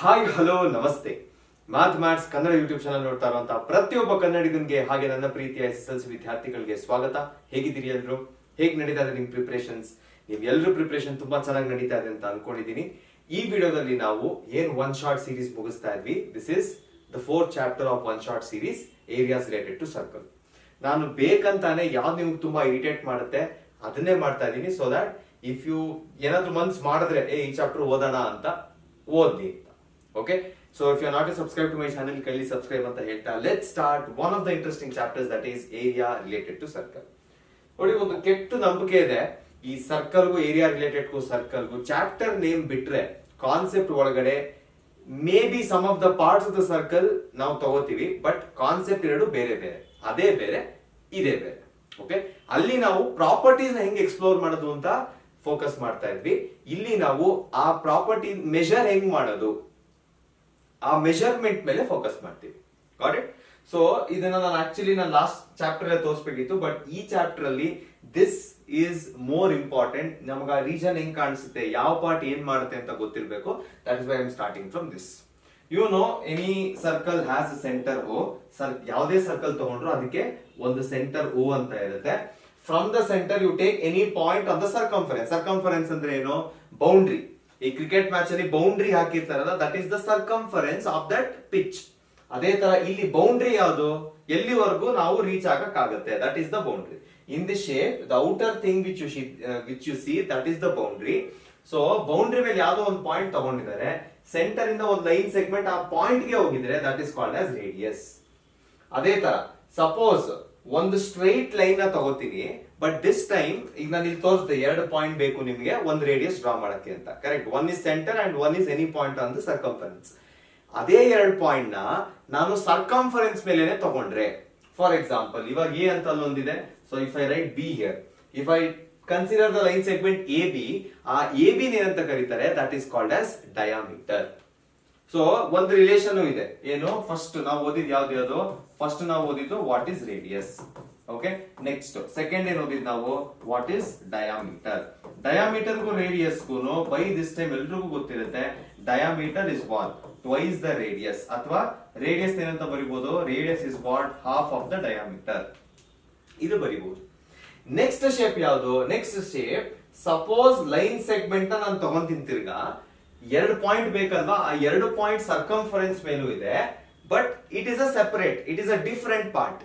Hi hello ನಮಸ್ತೆ. Maths Kannada YouTube channel ನೋಡ್ತಾ ಇರುವಂತಹ ಪ್ರತಿಯೊಬ್ಬ ಕನ್ನಡಿಗನಿಗೆ ಹಾಗೆ ನನ್ನ ಪ್ರೀತಿಯ SSLC ವಿದ್ಯಾರ್ಥಿಗಳಿಗೆ ಸ್ವಾಗತ. ಹೇಗಿದ್ದೀರಿ ಎಲ್ರು? ಹೇಗೆ ನಡೀತಾ ಇದೆ ನಿಮ್ ಪ್ರಿಪರೇಷನ್ಸ್? ನೀವೆಲ್ಲರೂ ಪ್ರಿಪರೇಷನ್ ತುಂಬಾ ಚೆನ್ನಾಗಿ ನಡೀತಾ ಇದೆ ಅಂತ ಅನ್ಕೊಂಡಿದೀನಿ. ಈ ವಿಡಿಯೋದಲ್ಲಿ ನಾವು ಏನ್ ಒನ್ ಶಾರ್ಟ್ ಸೀರೀಸ್ ಮುಗಿಸ್ತಾ ಇದ್ವಿ. This is the 4th chapter of one short series, areas related to circle. ನಾನು ಬೇಕಂತಾನೆ ಯಾವ್ದು ನಿಮ್ಗೆ ತುಂಬಾ ಇರಿಟೇಟ್ ಮಾಡುತ್ತೆ ಅದನ್ನೇ ಮಾಡ್ತಾ ಇದ್ದೀನಿ. ಸೊ ದಟ್ ಇಫ್ ಯು ಏನಾದ್ರು ಮನ್ಸ್ ಮಾಡಿದ್ರೆ ಈ ಚಾಪ್ಟರ್ ಓದೋಣ ಅಂತ ಓದ್ನಿ. Okay, so if you are not subscribed to my channel, kindly subscribe ಅಂತ ಹೇಳ್ತಾ let's start one of the interesting chapters, that is area related to circle. ನೋಡಿ, ಒಂದು ಕೆಟ್ಟ ನಂಬಿಕೆ ಇದೆ ಈ ಸರ್ಕಲ್ಗೂ ಏರಿಯಾ ರಿಲೇಟೆಡ್ಗೂ ಸರ್ಕಲ್ಗೂ ಚಾಪ್ಟರ್ ನೇಮ್ ಬಿಟ್ರೆ ಕಾನ್ಸೆಪ್ಟ್ ಒಳಗಡೆ maybe some of the parts of the circle ನಾವು ತಗೋತೀವಿ, ಬಟ್ ಕಾನ್ಸೆಪ್ಟ್ ಎರಡು ಬೇರೆ ಬೇರೆ, ಅದೇ ಬೇರೆ ಇದೇ ಬೇರೆ. ಓಕೆ, ಅಲ್ಲಿ ನಾವು ಪ್ರಾಪರ್ಟೀಸ್ ಹೆಂಗ್ ಎಕ್ಸ್ಪ್ಲೋರ್ ಮಾಡೋದು ಅಂತ ಫೋಕಸ್ ಮಾಡ್ತಾ ಇದ್ವಿ. ಇಲ್ಲಿ ನಾವು ಆ ಪ್ರಾಪರ್ಟಿ ಮೆಷರ್ ಹೆಂಗ್ ಮಾಡೋದು, ಆ ಮೆಷರ್ಮೆಂಟ್ ಮೇಲೆ ಫೋಕಸ್ ಮಾಡ್ತೀವಿ. Got it? ಸೊ ಇದನ್ನ ನಾನು ಲಾಸ್ಟ್ ಚಾಪ್ಟರ್ ಅಲ್ಲಿ ತೋರಿಸ್ಬೇಕಿತ್ತು, ಬಟ್ ಈ ಚಾಪ್ಟರ್ ಅಲ್ಲಿ ದಿಸ್ ಈಸ್ ಮೋರ್ ಇಂಪಾರ್ಟೆಂಟ್. ನಮ್ಗೆ ಆ ರೀಜನ್ ಹೆಂಗ್ ಕಾಣಿಸುತ್ತೆ, ಯಾವ ಪಾರ್ಟ್ ಏನ್ ಮಾಡುತ್ತೆ ಅಂತ ಗೊತ್ತಿರ್ಬೇಕು. That is why I am starting from this. You know, any circle has centre O. ಯಾವುದೇ ಸರ್ಕಲ್ ತಗೊಂಡ್ರು ಅದಕ್ಕೆ ಒಂದು ಸೆಂಟರ್ O ಅಂತ ಇರುತ್ತೆ. From the centre you take any point of the circumference. Circumference ಅಂದ್ರೆ ಏನು? ಬೌಂಡ್ರಿ. ಈ ಕ್ರಿಕೆಟ್ ಮ್ಯಾಚ್ ಅಲ್ಲಿ ಬೌಂಡ್ರಿ ಹಾಕಿರ್ತಾರಲ್ಲ, that is the circumference of that pitch. ಅದೇ ತರ ಇಲ್ಲಿ ಬೌಂಡ್ರಿ ಯಾವುದು, ಎಲ್ಲಿವರೆಗೂ ನಾವು ರೀಚ್ ಆಗಕ್ಕಾಗತ್ತೆ, that is the boundary. In the shape the outer thing which U see that is the boundary. So boundary ಮೇಲೆ ಯಾವ್ದೋ ಒಂದು ಪಾಯಿಂಟ್ ತಗೊಂಡಿದ್ದಾರೆ, ಸೆಂಟರ್ ಇಂದ ಒಂದು ಲೈನ್ ಸೆಗ್ಮೆಂಟ್ ಆ ಪಾಯಿಂಟ್ ಗೆ ಹೋಗಿದ್ರೆ that is called as radius. ಅದೇ ತರ ಸಪೋಸ್ ಒಂದು ಸ್ಟ್ರೈಟ್ ಲೈನ್ ನ ತಗೋತೀನಿ, ಬಟ್ ದಿಸ್ ಟೈಮ್ ಈಗ ನಾನು ಇಲ್ಲಿ ತೋರಿಸಿದೆ, 2 ಪಾಯಿಂಟ್ ಬೇಕು ನಿಮಗೆ ಒಂದು ರೇಡಿಯಸ್ ಡ್ರಾ ಮಾಡಕ್ಕೆ ಅಂತ. Correct? One is centre and one is any point on the circumference. ಅದೇ 2 ಪಾಯಿಂಟ್ ನ ನಾನು ಸರ್ಕಂಫರೆನ್ಸ್ ಮೇಲೆನೆ ತಗೊಂಡ್ರೆ, ಫಾರ್ ಎಕ್ಸಾಂಪಲ್ ಇವಾಗ ಎ ಅಂತ ಅಲ್ಲೊಂದಿದೆ. So if I write B here, if I consider the line segment A B, ಆ A B ಏನಂತ ಕರೀತಾರೆ, that is called as diameter. So ಒಂದು ರಿಲೇಷನ್ ಇದೆ. ಏನು? ಫಸ್ಟ್ ನಾವು ಓದಿದ್ ಯಾವ್ದು? ಫಸ್ಟ್ ನಾವು ಓದಿದ್ದು what is radius. Okay, next second ಏನ್ ಓದಿದ್ ನಾವು, ವಾಟ್ ಇಸ್ ಡಯಾಮೀಟರ್. ಡಯಾಮೀಟರ್ಗೂ ರೇಡಿಯಸ್ಗೂ ಬೈ ದಿಸ್ ಟೈಮ್ ಎಲ್ರಿಗೂ ಗೊತ್ತಿರುತ್ತೆ, diameter is what twice the radius. ಅಥವಾ ರೇಡಿಯಸ್ ಏನಂತ ಬರಿಬಹುದು, radius is what half of the diameter. ಇದು ಬರಿಬಹುದು. ನೆಕ್ಸ್ಟ್ ಶೇಪ್ ಯಾವುದು? Next shape, suppose line segment ನಾನು ತಗೊಂತೀನಿ, ತಿರ್ಗಾ 2 ಪಾಯಿಂಟ್ ಬೇಕಲ್ವಾ, ಆ 2 ಪಾಯಿಂಟ್ ಸರ್ಕಂಫರೆನ್ಸ್ ಮೇಲೂ ಇದೆ, but it is a separate, it is a different part.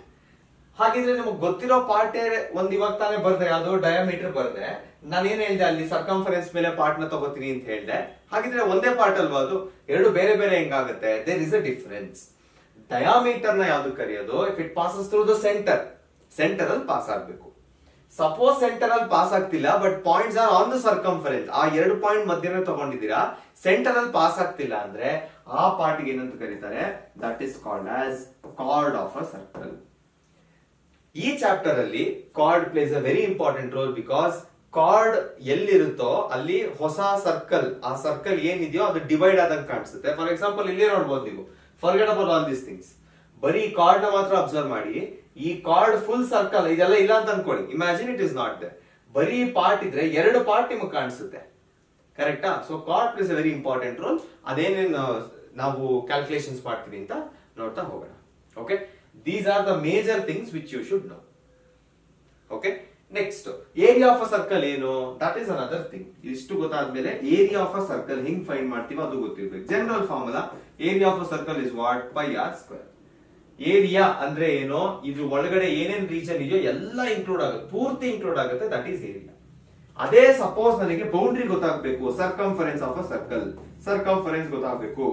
ಹಾಗಿದ್ರೆ ನಿಮಗೆ ಗೊತ್ತಿರೋ ಪಾರ್ಟ್ ಒಂದ್ ಇವಾಗ ತಾನೇ ಬರ್ದೆ, ಯಾವ್ದು ಡಯಾಮೀಟರ್ ಬರ್ದೆ. ನಾನೇನ್ ಹೇಳ್ದೆ, ಅಲ್ಲಿ ಸರ್ಕಂಫರೆನ್ಸ್ ಮೇಲೆ ಪಾರ್ಟ್ ನ ತಗೋತೀನಿ ಅಂತ ಹೇಳ್ದೆ. ಹಾಗಿದ್ರೆ ಒಂದೇ ಪಾರ್ಟ್ ಅಲ್ವಾ ಅದು? 2 ಬೇರೆ ಬೇರೆ ಹೆಂಗಾಗುತ್ತೆ? There is a difference. Diameter ನ ಯಾವ್ದು ಕರೆಯೋದು? If it passes through the centre, centre ಅಲ್ಲಿ ಪಾಸ್ ಆಗ್ಬೇಕು. ಸಪೋಸ್ ಸೆಂಟರ್ ಅಲ್ಲಿ ಪಾಸ್ ಆಗ್ತಿಲ್ಲ, but points are on the circumference, ಆ 2 ಪಾಯಿಂಟ್ ಮಧ್ಯೆ ತಗೊಂಡಿದ್ದೀರಾ, ಸೆಂಟರ್ ಅಲ್ಲಿ ಪಾಸ್ ಆಗ್ತಿಲ್ಲ ಅಂದ್ರೆ ಆ ಪಾರ್ಟಿಗೆ ಏನಂತ ಕರೀತಾರೆ, that is called as chord of a circle. ಈ ಚಾಪ್ಟರ್ ಅಲ್ಲಿ chord plays a very important role, because chord ಎಲ್ಲಿರುತ್ತೋ ಅಲ್ಲಿ ಹೊಸ ಸರ್ಕಲ್, ಆ ಸರ್ಕಲ್ ಏನಿದೆಯೋ ಅದು ಡಿವೈಡ್ ಆದಂಗೆ ಕಾಣಿಸುತ್ತೆ. ಫಾರ್ ಎಕ್ಸಾಂಪಲ್ ಇಲ್ಲಿ ನೋಡ್ಬೋದು ನೀವು, forget about all these things. ಬರೀ ಕಾರ್ಡ್ ನ ಮಾತ್ರ ಅಬ್ಸರ್ವ್ ಮಾಡಿ. ಈ ಕಾರ್ಡ್ ಫುಲ್ ಸರ್ಕಲ್ ಇದೆಲ್ಲ ಇಲ್ಲ ಅಂತ ಅನ್ಕೊಳ್ಳಿ, imagine it is not there. ಬರೀ ಪಾರ್ಟ್ ಇದ್ರೆ 2 ಪಾರ್ಟ್ ನಿಮಗೆ ಕಾಣಿಸುತ್ತೆ. ಕರೆಕ್ಟಾ? So chord plays a very important role. ಅದೇನೇನು ನಾವು ಕ್ಯಾಲ್ಕುಲೇಷನ್ಸ್ ಮಾಡ್ತೀವಿ ಅಂತ ನೋಡ್ತಾ ಹೋಗೋಣ. Okay, these are the major things which you should know. Okay, next area of a circle ಏನು, that is another thing. ಇಷ್ಟು ಗೊತ್ತಾದ್ಮೇಲೆ ಏರಿಯಾ ಆಫ್ ಅ ಸರ್ಕಲ್ ಹೆಂಗ್ ಫೈಂಡ್ ಮಾಡ್ತೀವಿ ಅದು ಗೊತ್ತಿರ್ಬೇಕು. General formula, area of a circle is what pi R square. Area ಅಂದ್ರೆ ಏನು, ಇದ್ರ ಒಳಗಡೆ ಏನೇನ್ ರೀಜನ್ ಇದೆಯೋ ಎಲ್ಲ ಇನ್ಕ್ಲೂಡ್ ಆಗುತ್ತೆ, ಪೂರ್ತಿ ಇನ್ಕ್ಲೂಡ್ ಆಗುತ್ತೆ, ದಟ್ ಈಸ್ ಏರಿಯಾ. ಅದೇ ಸಪೋಸ್ ನನಗೆ ಬೌಂಡ್ರಿ ಗೊತ್ತಾಗಬೇಕು, circumference of a circle, circumference ಗೊತ್ತಾಗಬೇಕು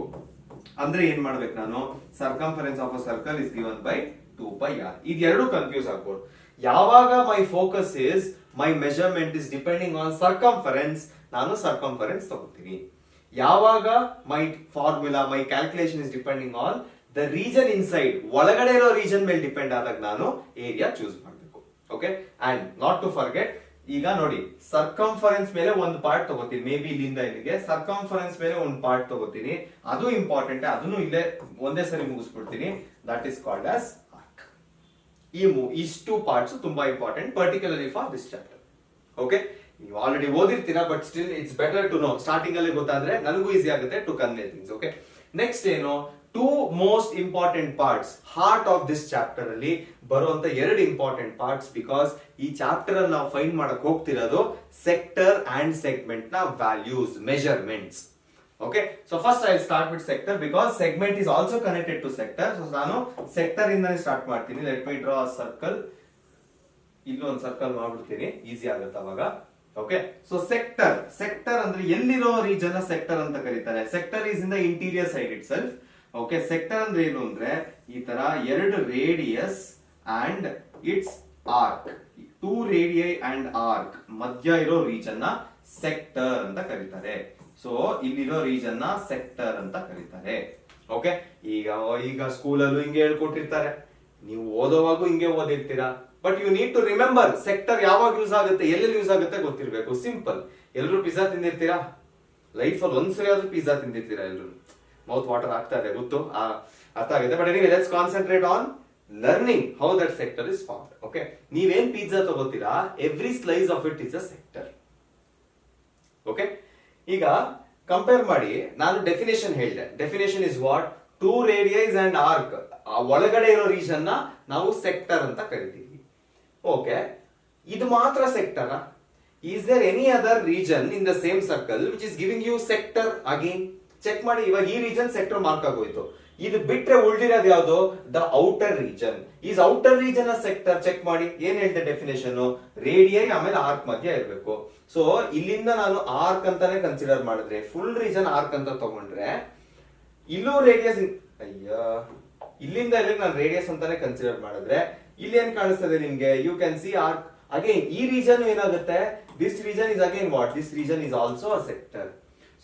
ಅಂದ್ರೆ ಏನ್ ಮಾಡ್ಬೇಕು ನಾನು, circumference of a circle is given by 2πr. ಇದೆರಡು ಕನ್ಫ್ಯೂಸ್ ಆಗ್ಬೋದು. ಯಾವಾಗ my focus is, my measurement is depending on circumference, ನಾನು ಸರ್ಕಂಫರೆನ್ಸ್ ತಗೋತೀನಿ. ಯಾವಾಗ my formula, my calculation is depending on the region inside, ಒಳಗಡೆ ಇರೋ ರೀಜನ್ ಮೇಲೆ ಡಿಪೆಂಡ್ ಆದಾಗ ನಾನು ಏರಿಯಾ ಚೂಸ್ ಮಾಡಬೇಕು. Okay, and not to forget, ಈಗ ನೋಡಿ ಸರ್ಕಂಫರೆನ್ಸ್ ಮೇಲೆ ಒಂದು ಪಾರ್ಟ್ ತಗೋತೀನಿ, ಮೇ ಬಿ ಇಲ್ಲಿಂದ ಇಲ್ಲಿಗೆ ಸರ್ಕಂಫರೆನ್ಸ್ ಮೇಲೆ ಒಂದು ಪಾರ್ಟ್ ತಗೋತೀನಿ, ಅದು ಇಂಪಾರ್ಟೆಂಟ್, ಅದನ್ನು ಇಲ್ಲೇ ಒಂದೇ ಸರಿ ಮುಗಿಸ್ಬಿಡ್ತೀನಿ, that is called as arc. ಇಷ್ಟು ಪಾರ್ಟ್ಸ್ ತುಂಬಾ important, particularly for this chapter. Okay, ನೀವು ಆಲ್ರೆಡಿ ಓದಿರ್ತೀರಾ, but still it's better to know. Starting ಅಲ್ಲಿ ಗೊತ್ತಾದ್ರೆ ನನಗೂ ಈಸಿ ಆಗುತ್ತೆ to convey things. Okay, next ಏನು, two most important parts heart of this chapter ಅಲ್ಲಿ ಬರುವಂತ ಎರಡು ಇಂಪಾರ್ಟೆಂಟ್ ಪಾರ್ಟ್ಸ್. ಬಿಕಾಸ್ ಈ ಚಾಪ್ಟರ್ ಅಲ್ಲಿ ನಾವು ಫೈಂಡ್ ಮಾಡಕ್ ಹೋಗ್ತಿರೋದು ಸೆಕ್ಟರ್ ಅಂಡ್ ಸೆಗ್ಮೆಂಟ್ ನ values, measurements. Okay, so first I will start with sector because segment is also connected to sector. So ನಾನು sector ಇಂದಾನೆ ಸ್ಟಾರ್ಟ್ ಮಾಡ್ತೀನಿ. Let me draw a circle. ಇಲ್ಲೂ ಒಂದು ಸರ್ಕಲ್ ಮಾಡ್ಬಿಡ್ತೀನಿ, ಈಸಿ ಆಗುತ್ತೆ ಅವಾಗ. ಓಕೆ, ಸೊ ಸೆಕ್ಟರ್ ಅಂದ್ರೆ ಎಲ್ಲಿರೋ ರೀಜನ್ ಸೆಕ್ಟರ್ ಅಂತ ಕರೀತಾರೆ. Sector is in the interior side it self. Okay, sector ಅಂದ್ರೆ ಏನು ಅಂದ್ರೆ ಈ ತರ ಎರಡು radius and it's arc, 2 radii and arc ಮಧ್ಯ ಇರೋ ರೀಜನ್ ನ ಸೆಕ್ಟರ್ ಅಂತ ಕರೀತಾರೆ. ಸೊ ಇಲ್ಲಿರೋ ರೀಜನ್ ನ ಸೆಕ್ಟರ್ ಅಂತ ಕರೀತಾರೆ. ಓಕೆ, ಈಗ ಸ್ಕೂಲಲ್ಲೂ ಹಿಂಗೆ ಹೇಳ್ಕೊಟ್ಟಿರ್ತಾರೆ, ನೀವು ಓದೋವಾಗೂ ಹಿಂಗೆ ಓದಿರ್ತೀರಾ. But you need to remember sector ಯಾವಾಗ ಯೂಸ್ ಆಗುತ್ತೆ, ಎಲ್ಲೆಲ್ಲಿ ಯೂಸ್ ಆಗುತ್ತೆ ಗೊತ್ತಿರ್ಬೇಕು. ಸಿಂಪಲ್. ಎಲ್ಲರೂ ಪಿಜ್ಜಾ ತಿಂದಿರ್ತೀರಾ, ಲೈಫ್ ಅಲ್ಲಿ ಒಂದ್ಸರಿ ಆದ್ರೂ ಪಿಜ್ಜಾ ತಿಂದಿರ್ತೀರಾ ಎಲ್ಲರೂ. ಮೌತ್ ವಾಟರ್ ಆಗ್ತಾ ಇದೆ ಗೊತ್ತು, ಅರ್ಥ ಆಗುತ್ತೆ. But anyway let's concentrate on learning how that sector is formed. Okay, ನೀವೇನ್ ಪಿಜ್ಜಾ ತಗೋತೀರಾ, every slice of it is a sector. Okay, ಈಗ ಕಂಪೇರ್ ಮಾಡಿ. ನಾನು ಡೆಫಿನೇಷನ್ ಹೇಳಿದೆ. Definition is what, 2 radii and arc ಒಳಗಡೆ ಇರೋ ರೀಜನ್ ನ ನಾವು ಸೆಕ್ಟರ್ ಅಂತ ಕರಿತೀವಿ. ಓಕೆ, ಇದು ಮಾತ್ರ sector? Is there any other region in the same circle which is giving you sector again? Check ಮಾಡಿ. ಇವಾಗ ಈ ರೀಜನ್ ಸೆಕ್ಟರ್ ಮಾರ್ಕ್ ಆಗೋಯ್ತು. ಇದು ಬಿಟ್ರೆ ಉಳಿದಿರೋದು ಯಾವುದು, the outer region. Is outer region a sector? Check ಮಾಡಿ. ಏನ್ ಹೇಳ್ತೆ ಡೆಫಿನೇಷನ್, ರೇಡಿಯೈ ಆಮೇಲೆ ಆರ್ಕ್ ಮಧ್ಯ ಇರಬೇಕು. ಸೊ ಇಲ್ಲಿಂದ ನಾನು ಆರ್ಕ್ ಅಂತಾನೆ ಕನ್ಸಿಡರ್ ಮಾಡಿದ್ರೆ, ಫುಲ್ ರೀಜನ್ ಆರ್ಕ್ ಅಂತ ತಗೊಂಡ್ರೆ, ಇಲ್ಲೂ ರೇಡಿಯಸ್, ಇಲ್ಲಿಂದ ಇಲ್ಲಿಗೆ ನಾನು ರೇಡಿಯಸ್ ಅಂತಾನೆ ಕನ್ಸಿಡರ್ ಮಾಡಿದ್ರೆ, ಇಲ್ಲಿ ಏನ್ ಕಾಣಿಸ್ತದೆ ನಿಮ್ಗೆ, you can see arc. Again ಈ ರೀಜನ್ ಏನಾಗುತ್ತೆ, this region is again what, this region is also a sector.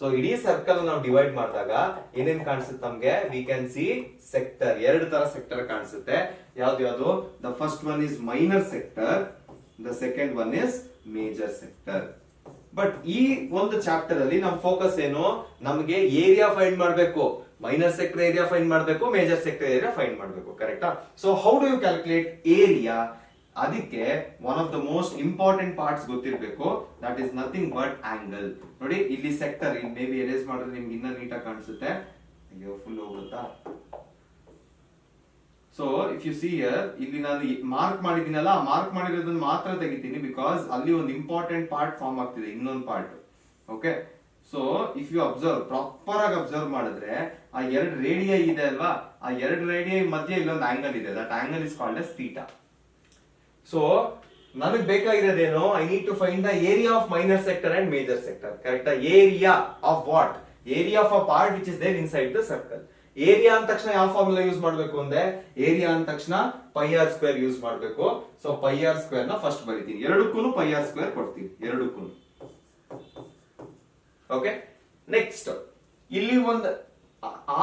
So ಇಡೀ ಸರ್ಕಲ್ ನಾವು ಡಿವೈಡ್ ಮಾಡಿದಾಗ ಏನೇನ್ ಕಾಣಿಸುತ್ತೆ ನಮ್ಗೆ, ವಿ ಕ್ಯಾನ್ ಸಿ ಸೆಕ್ಟರ್. ಎರಡು ತರ ಸೆಕ್ಟರ್ ಕಾಣಿಸುತ್ತೆ. ಯಾವ್ದು, the first one is minor sector, the second one is major sector. But ಈ ಒಂದು ಚಾಪ್ಟರ್ ಅಲ್ಲಿ ನಮ್ ಫೋಕಸ್ ಏನು, ನಮಗೆ ಏರಿಯಾ ಫೈಂಡ್ ಮಾಡಬೇಕು. ಮೈನರ್ ಸೆಕ್ಟರ್ ಏರಿಯಾ ಫೈಂಡ್ ಮಾಡಬೇಕು, ಮೇಜರ್ ಸೆಕ್ಟರ್ ಏರಿಯಾ ಫೈಂಡ್ ಮಾಡಬೇಕು. ಕರೆಕ್ಟಾ? So how do you calculate area? ಅದಕ್ಕೆ one of the most important parts ಗೊತ್ತಿರಬೇಕು. That is nothing but angle. ನೋಡಿ ಇಲ್ಲಿ ಸೆಕ್ಟರ್, ಮೇ ಬಿ ಎರೇಸ್ ಮಾಡಿದ್ರೆ ನಿಮ್ಗೆ ಇನ್ನ ನೀಟಾಗಿ ಕಾಣಿಸುತ್ತೆ. ಅಯ್ಯೋ ಫುಲ್ ಹೋಗುತ್ತಾ? So if you see here, ಇಲ್ಲಿ ನಾನು ಮಾರ್ಕ್ ಮಾಡಿದ್ದೀನಲ್ಲ, ಮಾರ್ಕ್ ಮಾಡಿರೋದನ್ನ ಮಾತ್ರ ತೆಗಿತೀನಿ. ಬಿಕಾಸ್ ಅಲ್ಲಿ ಒಂದು ಇಂಪಾರ್ಟೆಂಟ್ ಪಾರ್ಟ್ ಫಾರ್ಮ್ ಆಗ್ತಿದೆ, ಇನ್ನೊಂದು part. Okay, so if you observe, proper ಆಗಿ ಅಬ್ಸರ್ವ್ ಮಾಡಿದ್ರೆ, ಆ ಎರಡು ರೇಡಿಯೈ ಇದೆ ಅಲ್ವಾ, ಆ ಎರಡು ರೇಡಿಯೈ ಮಧ್ಯೆ ಇಲ್ಲೊಂದು ಆಂಗಲ್ ಇದೆ. That angle is called as theta. So ನನಗೆ ಬೇಕಾಗಿರೋದೇನು, I need to find the area of minor sector and major sector. ಕರೆಕ್ಟಾ? Area of what, area of a part which is there inside the circle. Area ಅಂದ ತಕ್ಷಣ ಯಾವ formula use ಮಾಡಬೇಕು ಅಂದ್ರೆ, area ಅಂದ ತಕ್ಷಣ ಪೈ ಆರ್ ಸ್ಕ್ವೇರ್ ಯೂಸ್ ಮಾಡಬೇಕು. So pi R square ನ ಫಸ್ಟ್ ಬರೀತೀನಿ. ಎರಡಕ್ಕೂ ಪೈ ಆರ್ ಸ್ಕ್ವೇರ್ ಕೊಡ್ತೀನಿ, ಎರಡಕ್ಕೂ. ಓಕೆ, ನೆಕ್ಸ್ಟ್ ಇಲ್ಲಿ ಒಂದು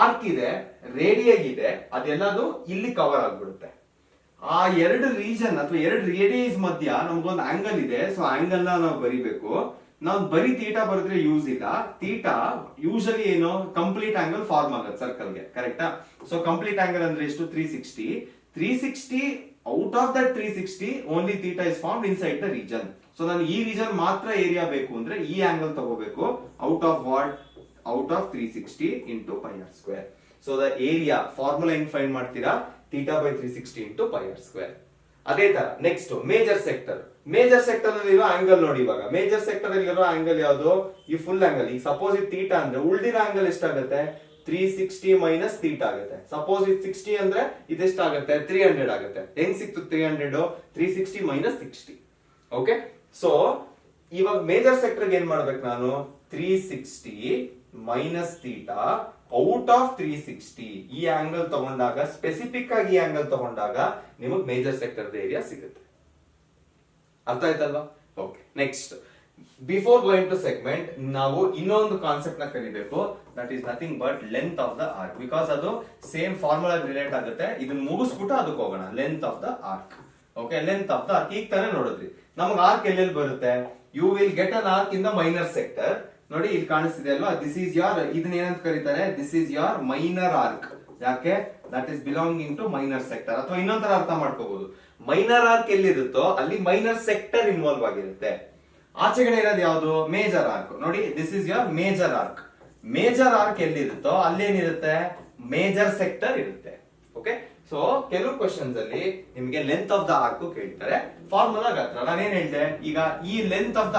ಆರ್ಕ್ ಇದೆ, ರೇಡಿಯೈ ಇದೆ, ಅದೆಲ್ಲದು ಇಲ್ಲಿ ಕವರ್ ಆಗ್ಬಿಡುತ್ತೆ. ಆ ಎರಡು ರೀಜನ್ ಅಥವಾ ಎರಡು ರೇಡಿಯಸ್ ಮಧ್ಯ ನಮ್ಗೊಂದು ಆಂಗಲ್ ಇದೆ. ಸೊ ಆಂಗಲ್ ನ ನಾವು ಬರಿಬೇಕು. ನಾವು ಬರೀ ತೀಟಾ ಬರೆದ್ರೆ ಯೂಸ್ ಇಲ್ಲ. ತೀಟಾ ಯೂಶಲಿ ಏನು, ಕಂಪ್ಲೀಟ್ ಆಂಗಲ್ ಫಾರ್ಮ್ ಆಗುತ್ತೆ ಸರ್ಕಲ್ಗೆ. ಕರೆಕ್ಟಾ? ಸೊ ಕಂಪ್ಲೀಟ್ ಆಂಗಲ್ ಅಂದ್ರೆ ಎಷ್ಟು, 360. 360 out of that 360 only theta is formed inside the region. So ನಾನು ಈ ರೀಜನ್ ಮಾತ್ರ ಏರಿಯಾ ಬೇಕು ಅಂದ್ರೆ ಈ ಆಂಗಲ್ ತಗೋಬೇಕು. Out of what, out of 360 into pi R square. So the area formula ಹೆಂಗ್ ಫೈಂಡ್ ಮಾಡ್ತೀರಾ, theta by 360 into pi R square. ಅದೇ ತರ next major sector. Major sector ಅಲ್ಲಿ ಇರೋ ಆಂಗಲ್ ನೋಡಿ. ಇವಾಗ ಮೇಜರ್ ಸೆಕ್ಟರ್ ಅಲ್ಲಿ ಇರೋ ಆಂಗಲ್ ಯಾವುದು, ಈ ಫುಲ್ ಆಂಗಲ್. ಈಗ ಸಪೋಸ್ ಇದು ಥೀಟಾ ಅಂದ್ರೆ ಉಳಿದಿರೋ ಆಂಗಲ್ ಎಷ್ಟಾಗುತ್ತೆ, 360 ಮೈನಸ್ ಥೀಟಾ ಆಗುತ್ತೆ. ಸಪೋಸ್ ಇದು 60 ಅಂದ್ರೆ ಇದೆಷ್ಟಾಗುತ್ತೆ, 300 ಆಗುತ್ತೆ. ಹೆಂಗ್ ಸಿಕ್ತು 300, 360 ಮೈನಸ್ 60. ಓಕೆ, ಸೊ ಇವಾಗ ಮೇಜರ್ ಸೆಕ್ಟರ್ ಏನ್ ಮಾಡ್ಬೇಕು ನಾನು, 360 ಮೈನಸ್ ಥೀಟಾ ಔಟ್ ಆಫ್ 360. ಈ ಆಂಗಲ್ ತಗೊಂಡಾಗ, ಸ್ಪೆಸಿಫಿಕ್ ಆಗಿ ಈ ಆಂಗಲ್ ತಗೊಂಡಾಗ ನಿಮಗೆ ಮೇಜರ್ ಸೆಕ್ಟರ್ ಏರಿಯಾ ಸಿಗುತ್ತೆ. ಅರ್ಥ ಆಯ್ತಲ್ವಾ? Okay, next before going to segment ನಾವು ಇನ್ನೊಂದು ಕಾನ್ಸೆಪ್ಟ್ ನ ಕಲಿಬೇಕು. That is nothing but length of the arc. Because ಅದು ಸೇಮ್ ಫಾರ್ಮುಲಾ ರಿಲೇಟ್ ಆಗುತ್ತೆ. ಇದನ್ನ ಮುಗಿಸ್ಬಿಟ್ಟು ಅದಕ್ಕೆ ಹೋಗೋಣ. Length of the arc. Okay, length of the arc. ಈಗ ತಾನೇ ನೋಡಿದ್ರಿ ನಮಗೆ ಆರ್ಕ್ ಎಲ್ಲೆಲ್ಲಿ ಬರುತ್ತೆ. You will get an arc in the minor sector. ನೋಡಿ ಇಲ್ಲಿ ಕಾಣಿಸ್ತಿದೆ ಅಲ್ವಾ, ದಿಸ್ ಈಸ್ ಯೋರ್, ಇದನ್ನ ಏನಂತ ಕರೀತಾರೆ, this is your minor arc. ಯಾಕೆ, that is belonging to minor sector. ಅಥವಾ ಇನ್ನೊಂದರ ಅರ್ಥ ಮಾಡ್ಕೋಬಹುದು, ಮೈನರ್ ಆರ್ಕ್ ಎಲ್ಲಿರುತ್ತೋ ಅಲ್ಲಿ ಮೈನರ್ ಸೆಕ್ಟರ್ ಇನ್ವಾಲ್ವ್ ಆಗಿರುತ್ತೆ. ಆಚೆಗಡೆ ಇರೋದು ಯಾವುದು ಮೇಜರ್ ಆರ್ಕ್. ನೋಡಿ this is your major arc. Major arc ಎಲ್ಲಿರುತ್ತೋ ಅಲ್ಲೇನಿರುತ್ತೆ, ಮೇಜರ್ ಸೆಕ್ಟರ್ ಇರುತ್ತೆ. ಓಕೆ, ಸೊ ಕೆಲವು ಕ್ವಶನ್ಸ್ ಅಲ್ಲಿ ನಿಮಗೆ ಲೆಂತ್ ಆಫ್ ದ ಆರ್ಕ್ ಕೇಳ್ತಾರೆ. ಫಾರ್ಮುಲಾ ಹತ್ರ ನಾನೇನ್ ಹೇಳ್ದೆ, ಈಗ ಈ ಲೆಂತ್ ಆಫ್ ದ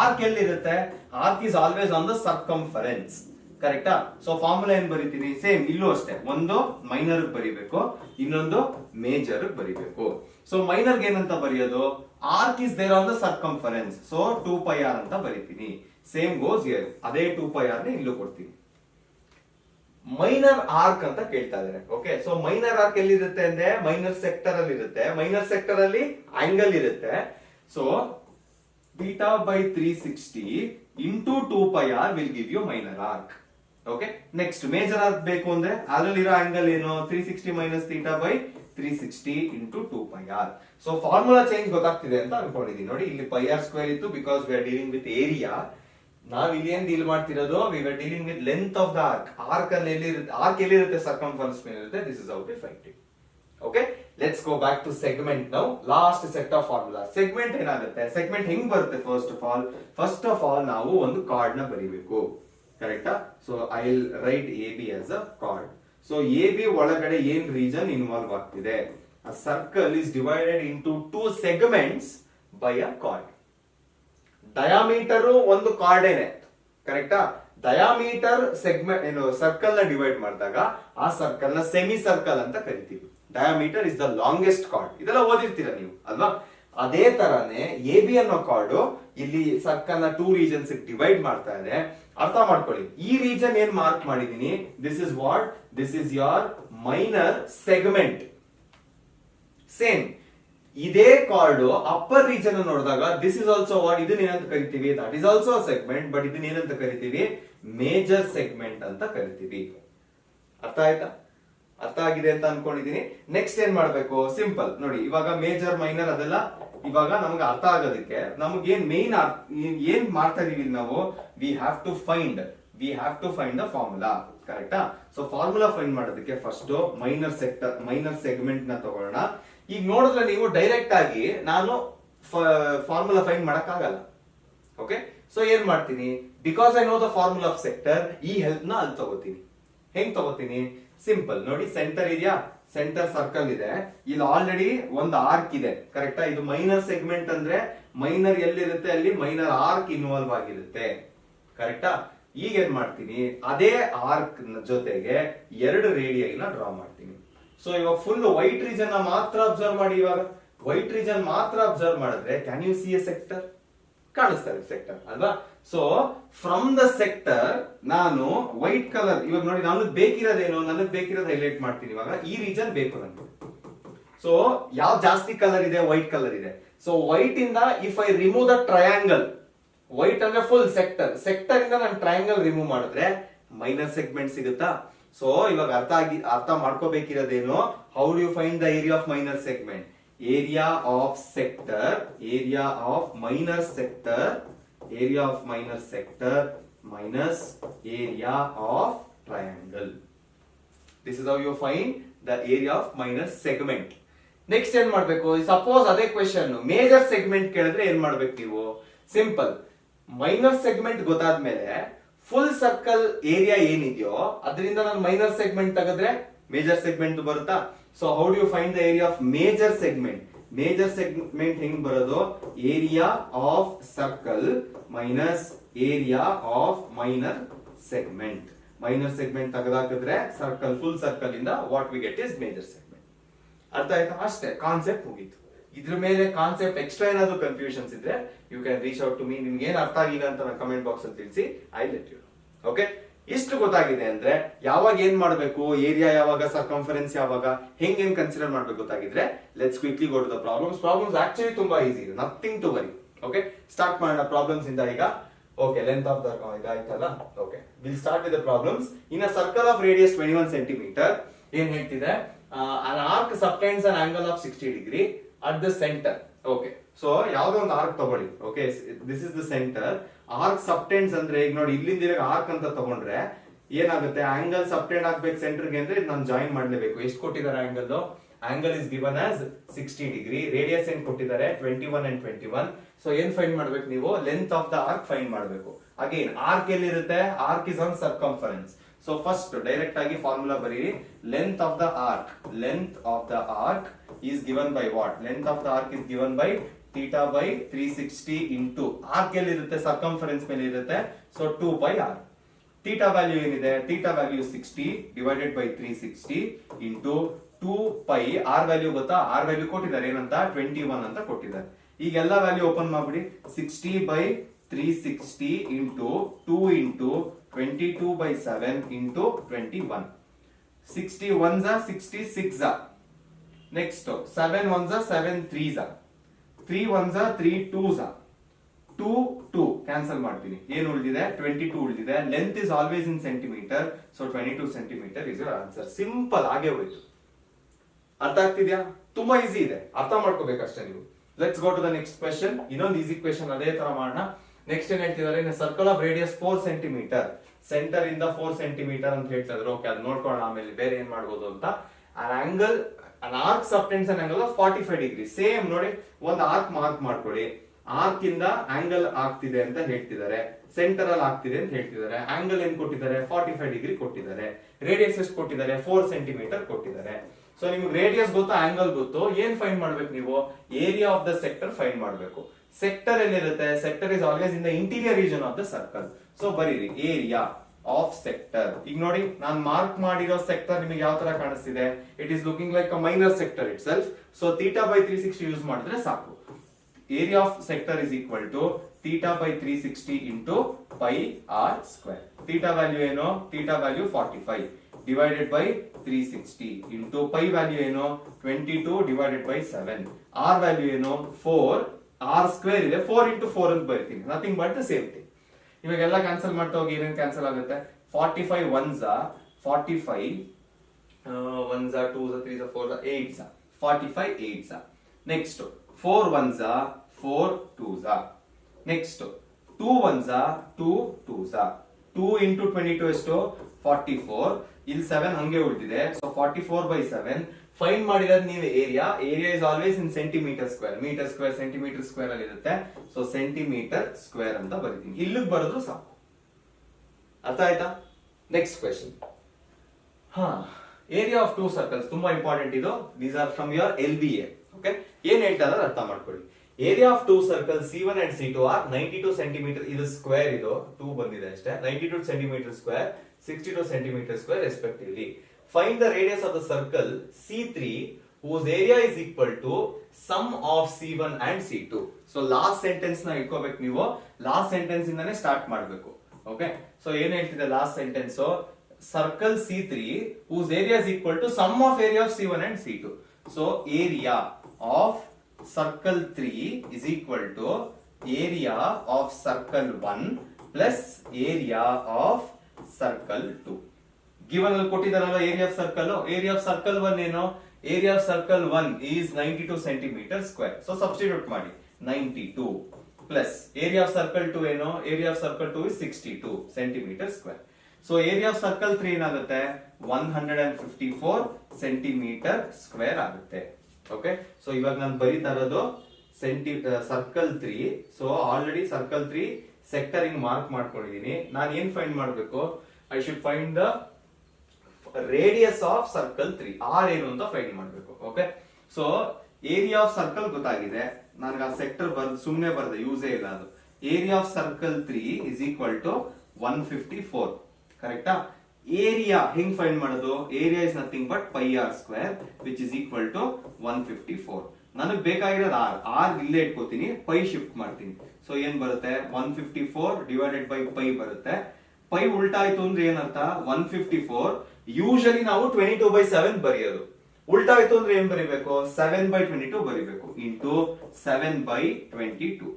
ಆರ್ಕ್ ಎಲ್ಲಿರುತ್ತೆ, arc is always on the circumference. ಕರೆಕ್ಟಾ? ಸೊ ಫಾರ್ಮುಲಾ ಏನ್ ಬರೀತೀನಿ, ಸೇಮ್ ಇಲ್ಲೂ ಅಷ್ಟೇ, ಒಂದು ಮೈನರ್ ಬರಿಬೇಕು, ಇನ್ನೊಂದು ಮೇಜರ್ ಬರಿಬೇಕು. ಸೊ ಮೈನರ್ ಏನಂತ ಬರೆಯೋದು, arc is there on the circumference, so 2πr ಅಂತ ಬರಿತೀನಿ. ಸೇಮ್ ಗೋಸ್ ಹಿಯರ್, ಅದೇ 2πr ನ ಇಲ್ಲೂ ಕೊಡ್ತೀನಿ. ಮೈನರ್ ಆರ್ಕ್ ಅಂತ ಕೇಳ್ತಾ ಇದ್ದಾರೆ. ಓಕೆ, ಸೊ ಮೈನರ್ ಆರ್ಕ್ ಎಲ್ಲಿರುತ್ತೆ ಅಂದ್ರೆ ಮೈನರ್ ಸೆಕ್ಟರ್ ಅಲ್ಲಿ ಇರುತ್ತೆ. ಮೈನರ್ ಸೆಕ್ಟರ್ ಅಲ್ಲಿ ಆಂಗಲ್ ಇರುತ್ತೆ. So θ/360 into 2πr will give you minor arc. Okay, next major arc ಬೇಕು ಅಂದ್ರೆ ಅದರಲ್ಲಿರೋ ಆಂಗಲ್ ಏನು, 360 minus θ/360 into 2πr. So formula change ಗೊತ್ತಾಗ್ತಿದೆ ಅಂತ ಅನ್ಕೊಂಡಿದೀನಿ. ನೋಡಿ ಇಲ್ಲಿ πr² ಇತ್ತು, because we are dealing with area. ನಾವ್ ಇಲ್ಲಿ ಏನ್ ಡೀಲ್ ಮಾಡ್ತಿರೋದು, we are dealing with length of the arc. Arc ಅಲ್ಲಿ ಎಲ್ಲಿರುತ್ತೆ, ಸರ್ಕಂಫರೆನ್ಸ್ ಮೇಲೆ ಇರುತ್ತೆ. This is how we find it. Okay, let's go back to segment now. Last set of formula. Segment ಏನಾಗುತ್ತೆ, segment ಹೆಂಗ್ ಬರುತ್ತೆ, ಫಸ್ಟ್ ಆಫ್ ಆಲ್ ನಾವು ಒಂದು card ನ ಬರಿಬೇಕು. ಕರೆಕ್ಟಾ? So I will write AB as a chord. So AB ಒಳಗಡೆ ಏನ್ ರೀಜನ್ ಇನ್ವಾಲ್ವ್ ಆಗ್ತಿದೆ, a circle is divided into two segments by a chord. Diameter ಒಂದು ಕಾರ್ಡ್ ಏನೆ. ಕರೆಕ್ಟಾ? ಡಯಾಮೀಟರ್ ಸೆಗ್ಮೆಂಟ್ ಏನು ಸರ್ಕಲ್ ನ ಡಿವೈಡ್ ಮಾಡಿದಾಗ ಆ ಸರ್ಕಲ್ ನ ಸೆಮಿ ಸರ್ಕಲ್ ಅಂತ ಕರಿತೀವಿ. Diameter is the longest card. ಇದೆಲ್ಲ ಓದಿರ್ತೀರಾ ನೀವು ಅಲ್ವಾ? ಅದೇ ತರಾನೇ AB ಅನ್ನೋ ಕಾರ್ಡ್ ಇಲ್ಲಿ ಸರ್ಕಲ್ ನ 2 ರೀಜನ್ಸ್ ಡಿವೈಡ್ ಮಾಡ್ತಾ ಇದೆ. ಅರ್ಥ ಮಾಡ್ಕೊಳ್ಳಿ, ಈ ರೀಜನ್ ಏನ್ ಮಾರ್ಕ್ ಮಾಡಿದೀನಿ, this is what, this is your minor segment. Same ಇದೇ ಕಾರ್ಡ್ ಅಪ್ಪರ್ ರೀಜನ್ ನೋಡಿದಾಗ ದಿಸ್ ಇಸ್ ಆಲ್ಸೋ ವಾಟ್, ಇದನ್ನ ಏನಂತ ಕರಿತೀವಿ, that is also segment, but ಇದನ್ನ ಏನಂತ ಕರಿತೀವಿ, ಮೇಜರ್ ಸೆಗ್ಮೆಂಟ್ ಅಂತ ಕರಿತೀವಿ. ಅರ್ಥ ಆಯ್ತಾ? ಅರ್ಥ ಆಗಿದೆ ಅಂತ ಅನ್ಕೊಂಡಿದೀನಿ. ನೆಕ್ಸ್ಟ್ ಏನ್ ಮಾಡ್ಬೇಕು, ಸಿಂಪಲ್ ನೋಡಿ, ಇವಾಗ ಮೇಜರ್ ಮೈನರ್ ಅದೆಲ್ಲ ಇವಾಗ ನಮ್ಗೆ ಅರ್ಥ ಆಗೋದಕ್ಕೆ ನಮ್ಗೆ ಏನ್ ಮೇನ್ ಏನ್ ಮಾಡ್ತಾ ಇದೀವಿ ನಾವು, we have to find the formula. ಕರೆಕ್ಟಾ? ಸೊ ಫಾರ್ಮುಲಾ ಫೈಂಡ್ ಮಾಡೋದಕ್ಕೆ ಫಸ್ಟ್ ಮೈನರ್ ಸೆಗ್ಮೆಂಟ್ ನ ತಗೊಳ್ಳೋಣ. ಈಗ ನೋಡಿದ್ರೆ ನೀವು ಡೈರೆಕ್ಟ್ ಆಗಿ ನಾನು ಫಾರ್ಮುಲಾ ಫೈಂಡ್ ಮಾಡಕ್ ಆಗಲ್ಲ. ಓಕೆ, ಸೊ ಏನ್ ಮಾಡ್ತೀನಿ, because I know the formula of sector, ಈ ಹೆಲ್ಪ್ ನ ಅಲ್ಲಿ ತಗೋತೀನಿ. ಹೆಂಗ್ ತಗೋತೀನಿ, ಸಿಂಪಲ್ ನೋಡಿ, ಸೆಂಟರ್ ಇದೆಯಾ, ಸೆಂಟರ್ ಸರ್ಕಲ್ ಇದೆ, ಇಲ್ಲಿ ಆಲ್ರೆಡಿ ಒಂದು ಆರ್ಕ್ ಇದೆ. ಕರೆಕ್ಟಾ? ಇದು ಮೈನರ್ ಸೆಗ್ಮೆಂಟ್ ಅಂದ್ರೆ ಮೈನರ್ ಎಲ್ಲಿರುತ್ತೆ ಅಲ್ಲಿ ಮೈನರ್ ಆರ್ಕ್ ಇನ್ವಾಲ್ವ್ ಆಗಿರುತ್ತೆ. ಕರೆಕ್ಟಾ? ಈಗ ಏನ್ ಮಾಡ್ತೀನಿ, ಅದೇ ಆರ್ಕ್ ಜೊತೆಗೆ 2 ರೇಡಿಯೈನ ಡ್ರಾ ಮಾಡ್ತೀನಿ. ಸೊ ಇವಾಗ ಫುಲ್ ವೈಟ್ ರೀಜನ್ ಮಾತ್ರ ಅಬ್ಸರ್ವ್ ಮಾಡಿ. ಇವಾಗ ವೈಟ್ ರೀಜನ್ ಮಾತ್ರ ಅಬ್ಸರ್ವ್ ಮಾಡಿದ್ರೆ can you see a sector, ಕಾಣಿಸ್ತಾರೆ ಸೆಕ್ಟರ್ ಅಲ್ವಾ? ಸೊ ಫ್ರಮ್ ದ ಸೆಕ್ಟರ್ ನಾನು ವೈಟ್ ಕಲರ್, ಇವಾಗ ನೋಡಿ ನನಗೆ ಬೇಕಿರೋದು ಹೈಲೈಟ್ ಮಾಡ್ತೀನಿ. ಇವಾಗ ಈ ರೀಜನ್ ಬೇಕು ನನಗೆ. ಸೊ ಯಾವ ಜಾಸ್ತಿ ಕಲರ್ ಇದೆ, ವೈಟ್ ಕಲರ್ ಇದೆ. ಸೊ ವೈಟ್ ಇಂದ if I remove the triangle, white ಅಂದ್ರೆ ಫುಲ್ ಸೆಕ್ಟರ್ ಇಂದ ನಾನು ಟ್ರಯಾಂಗಲ್ ರಿಮೂವ್ ಮಾಡಿದ್ರೆ ಮೈನರ್ ಸೆಗ್ಮೆಂಟ್ ಸಿಗುತ್ತಾ? ಸೊ ಇವಾಗ ಅರ್ಥ ಮಾಡ್ಕೋಬೇಕಿರೋದೇನು, how do you find the area of minor segment, area of minor sector minus area of triangle. This is how you find the area of minor segment. Next ಏನ್ ಮಾಡ್ಬೇಕು, suppose ಅದೇ question major segment ಕೇಳಿದ್ರೆ ಏನ್ ಮಾಡ್ಬೇಕು ನೀವು, simple, minor segment ಗೊತ್ತಾದ್ಮೇಲೆ full circle area ಏನಿದೆಯೋ ಅದರಿಂದ ನಾನು ಮೈನರ್ ಸೆಗ್ಮೆಂಟ್ ತೆಗೆದ್ರೆ ಮೇಜರ್ ಸೆಗ್ಮೆಂಟ್ ಬರುತ್ತಾ? So how do you find the area of major segment? Major segment ಹೆಂಗ್ ಬರೋದು, area of circle minus area of minor segment. Minor segment ತೆಗೆದಾಕಿದ್ರೆ circle, full circle ಇಂದ what we get is major segment. ಅರ್ಥ ಆಯ್ತಾ? ಅಷ್ಟೇ, concept ಮುಗೀತು. ಇದ್ರ ಮೇಲೆ ಕಾನ್ಸೆಪ್ಟ್ ಎಕ್ಸ್ಟ್ರಾ ಏನಾದ್ರು ಕನ್ಫ್ಯೂಷನ್ಸ್ ಇದ್ರೆ you can reach out to me. ನಿಮ್ಗೆ ಏನ್ ಅರ್ಥ ಆಗಿಲ್ಲ ಅಂತ ನಾನು ಕಮೆಂಟ್ ಬಾಕ್ಸ್ ಅಲ್ಲಿ ತಿಳಿಸಿ, ಐ ಲೆಟ್ ಯು. ಓಕೆ, ಇಷ್ಟು ಗೊತ್ತಾಗಿದೆ ಅಂದ್ರೆ ಯಾವಾಗ ಏನ್ ಮಾಡಬೇಕು, ಏರಿಯಾ ಯಾವಾಗ, ಸರ್ಕಂಫರೆನ್ಸ್ ಯಾವಾಗ, ಹೆಂಗ್ ಕನ್ಸಿಡರ್ ಮಾಡ್ಬೇಕು ಗೊತ್ತಾಗಿದ್ರೆ let's quickly go to the problems actually ತುಂಬಾ ಈಸಿ ಇದೆ, nothing to worry. Okay, start ಮಾಡೋಣ ಪ್ರಾಬ್ಲಮ್ಸ್ ಇಂದ ಈಗ. ಓಕೆ, ಲೆಂತ್ ಆಫ್ ದ ಇದಾಯ್ತಲ್ಲ. Okay, will start with the problems. In a circle of radius 21 centimetre ಏನ್ ಹೇಳ್ತಿದೆ, an arc subtends an angle of 60 degree at the center. Okay, so ಯಾವ್ದೋ ಒಂದು arc ತಗೊಳ್ಳಿ. Okay, this is the centre. Arc subtends ಅಂದ್ರೆ ಈಗ ನೋಡಿ, ಇಲ್ಲಿಂದ arc ಅಂತ ತಗೊಂಡ್ರೆ ಏನಾಗುತ್ತೆ, ಆಂಗಲ್ ಸಬ್ಟೆಂಡ್ ಆಗ್ಬೇಕು ಸೆಂಟರ್ಗೆ ಅಂದ್ರೆ ನಾನು ಜಾಯಿನ್ ಮಾಡ್ಲೇಬೇಕು. ಎಷ್ಟು ಕೊಟ್ಟಿದ್ದಾರೆ angle, angle is given as 60 degree, radius ಏನ್ ಕೊಟ್ಟಿದ್ದಾರೆ 21 and 21. ಸೊ ಏನ್ ಫೈಂಡ್ ಮಾಡ್ಬೇಕು ನೀವು, length of the arc find ಮಾಡ್ಬೇಕು. ಅಗೇನ್ ಆರ್ಕ್ ಎಲ್ಲಿರುತ್ತೆ, arc is on circumference. So first direct ಆಗಿ ಫಾರ್ಮುಲಾ ಬರೀರಿ. Length of the arc, length of the arc is given by what, length of the arc is given by theta by 360 into arc ಎಲ್ಲಿರುತ್ತೆ, circumference ಮೇಲೆ ಇರುತ್ತೆ. So 2 by r. Theta value ಏನಿದೆ, theta value 60 divided by 360 into 2 pi. R value ಗೊತ್ತಾ, R value ಕೊಟ್ಟಿದ್ದಾರೆ ಏನಂತ 21 ಅಂತ ಕೊಟ್ಟಿದ್ದಾರೆ. ಈಗ ಎಲ್ಲ ವ್ಯಾಲ್ಯೂ ಓಪನ್ ಮಾಡ್ಬಿಡಿ. 60 by 360 into 2 into 22 by 7 into 21. 60 ones are 66 are. Next 7 ones are 7 3s are. 3 ones are 3 2s are. 2 2 cancel ಮಾಡ್ತೀನಿ. ಏನು ಉಳಿದಿದೆ, 22 ಉಳಿದಿದೆ. Length is always in centimetre. So 22 centimetre is your answer. Simple ಆಗೇ ಹೋಯ್ತು. ಅರ್ಥ ಆಗ್ತಿದ್ಯಾ, ತುಂಬಾ ಈಸಿ ಇದೆ, ಅರ್ಥ ಮಾಡ್ಕೋಬೇಕಷ್ಟೇ ನೀವು. Let's go to the next question. ಇನ್ನೊಂದು ಈಸಿ ಕ್ವೆಶ್ಚನ್ ಅದೇ ತರ ಮಾಡೋಣ. ನೆಕ್ಸ್ಟ್ ಏನ್ ಹೇಳ್ತಿದ್ದಾರೆ, circle of radius 4 centimetre, centre ಇಂದ 4 ಸೆಂಟಿಮೀಟರ್ ಅಂತ ಹೇಳ್ತಾ ಇದ್ರು. ಓಕೆ, ಅದು ನೋಡ್ಕೊಳ್ಳೋಣ ಆಮೇಲೆ ಬೇರೆ ಏನ್ ಮಾಡ್ಬೋದು ಅಂತ. an angle, an arc subtends an angle of 45 degree. Same ನೋಡಿ, ಒಂದು ಆರ್ಕ್ ಮಾರ್ಕ್ ಮಾಡ್ಕೊಳ್ಳಿ. ಆರ್ಕ್ ಇಂದ ಆಂಗಲ್ ಆಗ್ತಿದೆ ಅಂತ ಹೇಳ್ತಿದ್ದಾರೆ, ಸೆಂಟರ್ ಅಲ್ಲಿ ಆಗ್ತಿದೆ ಅಂತ ಹೇಳ್ತಿದ್ದಾರೆ. ಆಂಗಲ್ ಏನ್ ಕೊಟ್ಟಿದ್ದಾರೆ, 45 ಡಿಗ್ರಿ ಕೊಟ್ಟಿದ್ದಾರೆ. ರೇಡಿಯಸ್ ಎಷ್ಟು ಕೊಟ್ಟಿದ್ದಾರೆ, 4 ಸೆಂಟಿಮೀಟರ್ ಕೊಟ್ಟಿದ್ದಾರೆ. ಸೊ ನಿಮ್ಗೆ ರೇಡಿಯಸ್ ಗೊತ್ತು, ಆಂಗಲ್ ಗೊತ್ತು. ಏನ್ ಫೈಂಡ್ ಮಾಡ್ಬೇಕು ನೀವು, area of the sector find ಮಾಡ್ಬೇಕು. ಸೆಕ್ಟರ್ ಎಲ್ಲಿರುತ್ತೆ, sector is always in the interior region of the circle. So ಬರೀರಿ ಏರಿಯಾ ಆಫ್ ಸೆಕ್ಟರ್. ಈಗ ನೋಡಿ, ನಾನು ಮಾರ್ಕ್ ಮಾಡಿರೋ ಸೆಕ್ಟರ್ ನಿಮಗೆ ಯಾವ ತರ ಕಾಣಿಸ್ತಿದೆ, it is looking like a minor sector itself. So theta by 360 use ಮಾಡಿದ್ರೆ ಸಾಕು. Area of sector is equal to theta by 360 into pi R square. Theta value ಏನು, theta value 45 divided by 360 into pi value ಏನು 22 divided by 7. R value ಏನು 4, R square ಇದೆ, 4 into 4 ಅಂತ ಬರೀತೀನಿ. Nothing but the same thing. ಇವಾಗೆಲ್ಲ cancel ಮಾಡ್ತಾ ಹೋಗಿ, ಏನೇನು ಕ್ಯಾನ್ಸಲ್ ಆಗುತ್ತೆ, 45 ones are 45 ones are 2s are 3s are 4s are 8s are 45 8s are. Next 4 ones are 4 2s are. Next 2 ones are 2 2s are. 2 into 22 ಎಷ್ಟು 44. ಇಲ್ಲಿ 7 ಹಂಗೆ ಉಳಿದಿದೆ. So 44 by 7 find ಮಾಡಿರೋದು ನೀವು area. Area is always in centimetre square. Metre square centimetre square ಅಲ್ಲಿ ಇರುತ್ತೆ. So centimetre square ಅಂತ ಬರೀತೀನಿ. ಇಲ್ಲಿಗೆ ಬರೋದು ಸಾಕು. ಅರ್ಥ ಆಯ್ತಾ? Next question. Area of 2 circles ತುಂಬಾ ಇಂಪಾರ್ಟೆಂಟ್ ಇದು. These are from your LBA. Okay, ಏನ್ ಹೇಳ್ತಾ ಇದ್ದಾರೆ ಅರ್ಥ ಮಾಡ್ಕೊಳ್ಳಿ. Area of 2 circle C1 and C2 are 92 centimetre. ಇದು ಸ್ಕ್ವೇರ್, ಇದು 2 ಬಂದಿದೆ ಅಷ್ಟೇ. 92 centimetre square, 62 centimetre square respectively. Find the radius of the circle C3 whose area is equal to sum of C1 and C2. So last sentence ನ ಇಟ್ಕೋಬೇಕು ನೀವು. Last sentence ಇಂದಾನೆ start ಮಾಡಬೇಕು. Okay, so ಏನ್ ಹೇಳ್ತಿದೆ last sentence, circle C3 whose area is equal to sum of area of C1 and C2. So area of circle 3 is equal to area of circle 1 plus area of circle 2. Given ಅಲ್ಲಿ ಕೊಟ್ಟಿದ್ದಾರಲ್ಲ area of circle. Area of circle 1 ಏನು, area of circle 1 is 92 centimetre square. So substitute ಮಾಡಿ 92 plus area of circle 2 ಏನು, area of circle 2 ಇಸ್ 62 centimetre square. So area of circle 3 ಏನಾಗುತ್ತೆ 154 centimetre square ಆಗುತ್ತೆ. Okay, so ಇವಾಗ ನಾನು ಬರೀತಾ ಇರೋದು circle 3. So already circle 3 sector mark ಮಾಡ್ಕೊಂಡಿದೀನಿ. ನಾನು ಏನ್ ಫೈಂಡ್ ಮಾಡಬೇಕು, I should find the radius of circle 3. R ಏನು ಅಂತ ಫೈಂಡ್ ಮಾಡಬೇಕು. Okay, so area of circle ಗೊತ್ತಾಗಿದೆ. ನನಗೆ ಆ ಸೆಕ್ಟರ್ ಸುಮ್ನೆ ಬರ್ದೆ, ಯೂಸೇ ಇಲ್ಲ ಅದು. Area of circle 3 is equal to 154. ಕರೆಕ್ಟಾ? ಏರಿಯಾ ಹೆಂಗ್ ಫೈಂಡ್ ಮಾಡೋದು, area is nothing but pi R square which is equal to 154. ನನಗೆ ಬೇಕಾಗಿರೋದು ಆರ್. ಆರ್ ಇಲ್ಲೇ ಇಟ್ಕೋತೀನಿ, ಪೈ ಶಿಫ್ಟ್ ಮಾಡ್ತೀನಿ. ಸೊ ಏನ್ ಬರುತ್ತೆ 154 ಡಿವೈಡೆಡ್ ಬೈ ಪೈ ಬರುತ್ತೆ. ಪೈ ಉಲ್ಟಾ ಆಯ್ತು ಅಂದ್ರೆ ಏನರ್ಥ, 154 ಯೂಶಲಿ ನಾವು 22/7 ಬರೆಯೋದು. ಉಲ್ಟಾ ಆಯ್ತು ಅಂದ್ರೆ ಏನ್ ಬರೀಬೇಕು, 7/22 ಬರೀಬೇಕು into 7/22.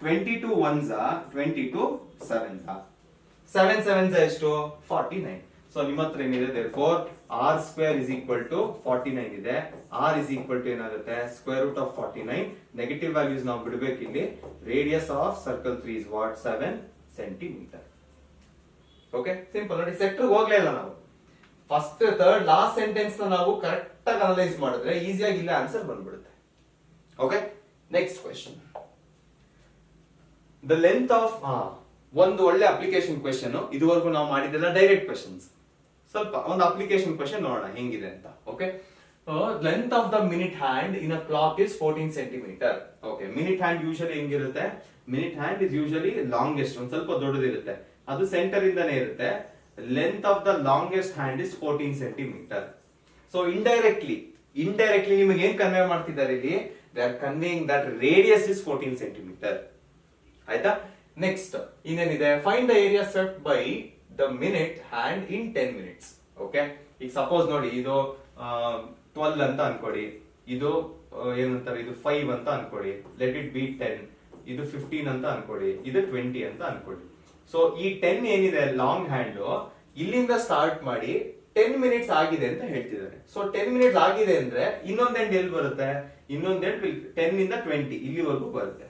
22 ones are 22 sevens are 7 sevens ಎಷ್ಟು 49. ಸೊ ನಿಮ್ಮ ಹತ್ರ ಏನಿದೆ, therefore r square is equal to 49 ಇದೆ. r is equal to ಏನಾಗುತ್ತೆ square root of 49. Negative values ನಾವು ಬಿಡಬೇಕು ಇಲ್ಲಿ. Radius of circle 3 is what 7 centimetre. Okay, simple ನೋಡಿ, ಸೆಕ್ಟರ್ ಹೋಗ್ಲೇ ಇಲ್ಲ ನಾವು. ಫಸ್ಟ್ ಥರ್ಡ್ ಲಾಸ್ಟ್ ಸೆಂಟೆನ್ಸ್ ನಾವು ಕರೆಕ್ಟ್ ಆಗಿ ಅನಲೈಸ್ ಮಾಡಿದ್ರೆ ಈಸಿಯಾಗಿ ಇಲ್ಲ ಆನ್ಸರ್ ಬಂದ್ಬಿಡುತ್ತೆ. Okay, next question. The length of ಒಂದು ಒಳ್ಳೆ ಅಪ್ಲಿಕೇಶನ್ ಕ್ವೆಶ್ಚನ್. ಇದುವರೆಗೂ ನಾವು ಮಾಡಿದ್ದೆಲ್ಲ ಡೈರೆಕ್ಟ್ ಕ್ವೆಶ್ಚನ್ಸ್. ಸ್ವಲ್ಪ ಒಂದು ಅಪ್ಲಿಕೇಶನ್ ಕ್ವೆಶ್ಚನ್ ನೋಡೋಣ ಹೆಂಗಿದೆ ಅಂತ. Okay, length of the minute hand in a clock is 14 centimetre. Okay, minute hand usually ಹೆಂಗಿರುತ್ತೆ? Minute hand is usually longest, ಒಂದ್ ಸ್ವಲ್ಪ ದೊಡ್ಡದಿರುತ್ತೆ, ಅದು ಸೆಂಟರ್ ಇಂದಾನೆ ಇರುತ್ತೆ. Length of the longest hand is 14 centimetre. So indirectly ನಿಮಗೆ ಏನ್ ಕನ್ವೆ ಮಾಡ್ತಿದ್ದಾರೆ ಇಲ್ಲಿ? They are conveying that radius is 14 centimetre. ಆಯ್ತಾ? ನೆಕ್ಸ್ಟ್ ಇನ್ನೇನಿದೆ? Find the area swept by the minute hand in 10 minutes. Okay, ಈಗ ಸಪೋಸ್ ನೋಡಿ, ಇದು 12 ಅಂತ ಅನ್ಕೊಡಿ, ಇದು ಏನಂತಾರೆ, ಇದು 5 ಅಂತ ಅನ್ಕೊಡಿ, ಲೆಟ್ ಇಟ್ ಬಿ 10, ಇದು 15 ಅಂತ ಅನ್ಕೊಡಿ, ಇದು 20 ಅಂತ ಅನ್ಕೊಡಿ. ಸೊ ಈ 10 ಏನಿದೆ ಲಾಂಗ್ ಹ್ಯಾಂಡ್, ಇಲ್ಲಿಂದ ಸ್ಟಾರ್ಟ್ ಮಾಡಿ 10 ಮಿನಿಟ್ಸ್ ಆಗಿದೆ ಅಂತ ಹೇಳ್ತಿದ್ದಾರೆ. ಸೊ 10 ಮಿನಿಟ್ಸ್ ಆಗಿದೆ ಅಂದ್ರೆ ಇನ್ನೊಂದ್ ಎಂಡ್ ಎಲ್ಲಿ ಬರುತ್ತೆ? ಇನ್ನೊಂದ್ ಎಂಡ್ 10 ಇಂದ 20 ಇಲ್ಲಿವರೆಗೂ ಬರುತ್ತೆ.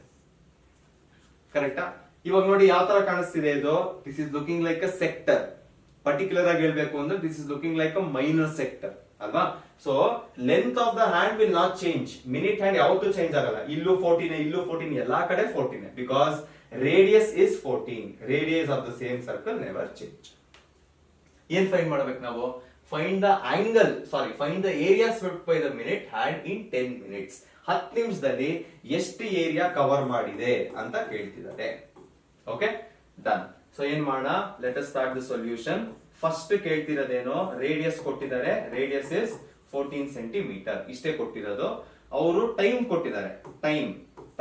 ಕರೆಕ್ಟಾ? ಇವಾಗ ನೋಡಿ ಯಾವ ತರ ಕಾಣಿಸ್ತಿದೆ ಇದು? This is looking like a sector. Particular ಆಗಿ ಹೇಳ್ಬೇಕು ಅಂದ್ರೆ this is looking like a minor sector ಅಲ್ವಾ? So length of the hand will not change. Minute hand ಯಾವತ್ತೂ ಚೇಂಜ್ ಆಗಲ್ಲ. ಇಲ್ಲೂ 14, ಇಲ್ಲೂ 14, ಎಲ್ಲಾ ಕಡೆ 14, because radius is 14. Radius of the same circle never change. ಏನ್ ಫೈಂಡ್ ಮಾಡ್ಬೇಕು ನಾವು? Find the angle, find the area swept by the minute hand in 10 minutes. 10 ನಿಮಿಷದಲ್ಲಿ ಎಷ್ಟು ಏರಿಯಾ ಕವರ್ ಮಾಡಿದೆ ಅಂತ ಕೇಳ್ತಿದ್ದಾರೆ. Okay, done. ಸೊ ಏನ್ ಮಾಡೋಣ? Let us start the solution. First ಕೇಳ್ತಿರೋದೇನೋ ರೇಡಿಯಸ್ ಕೊಟ್ಟಿದ್ದಾರೆ. ರೇಡಿಯಸ್ ಇಸ್ 14 ಸೆಂಟಿಮೀಟರ್, ಇಷ್ಟೇ ಕೊಟ್ಟಿರೋದು. ಅವರು ಟೈಮ್ ಕೊಟ್ಟಿದ್ದಾರೆ.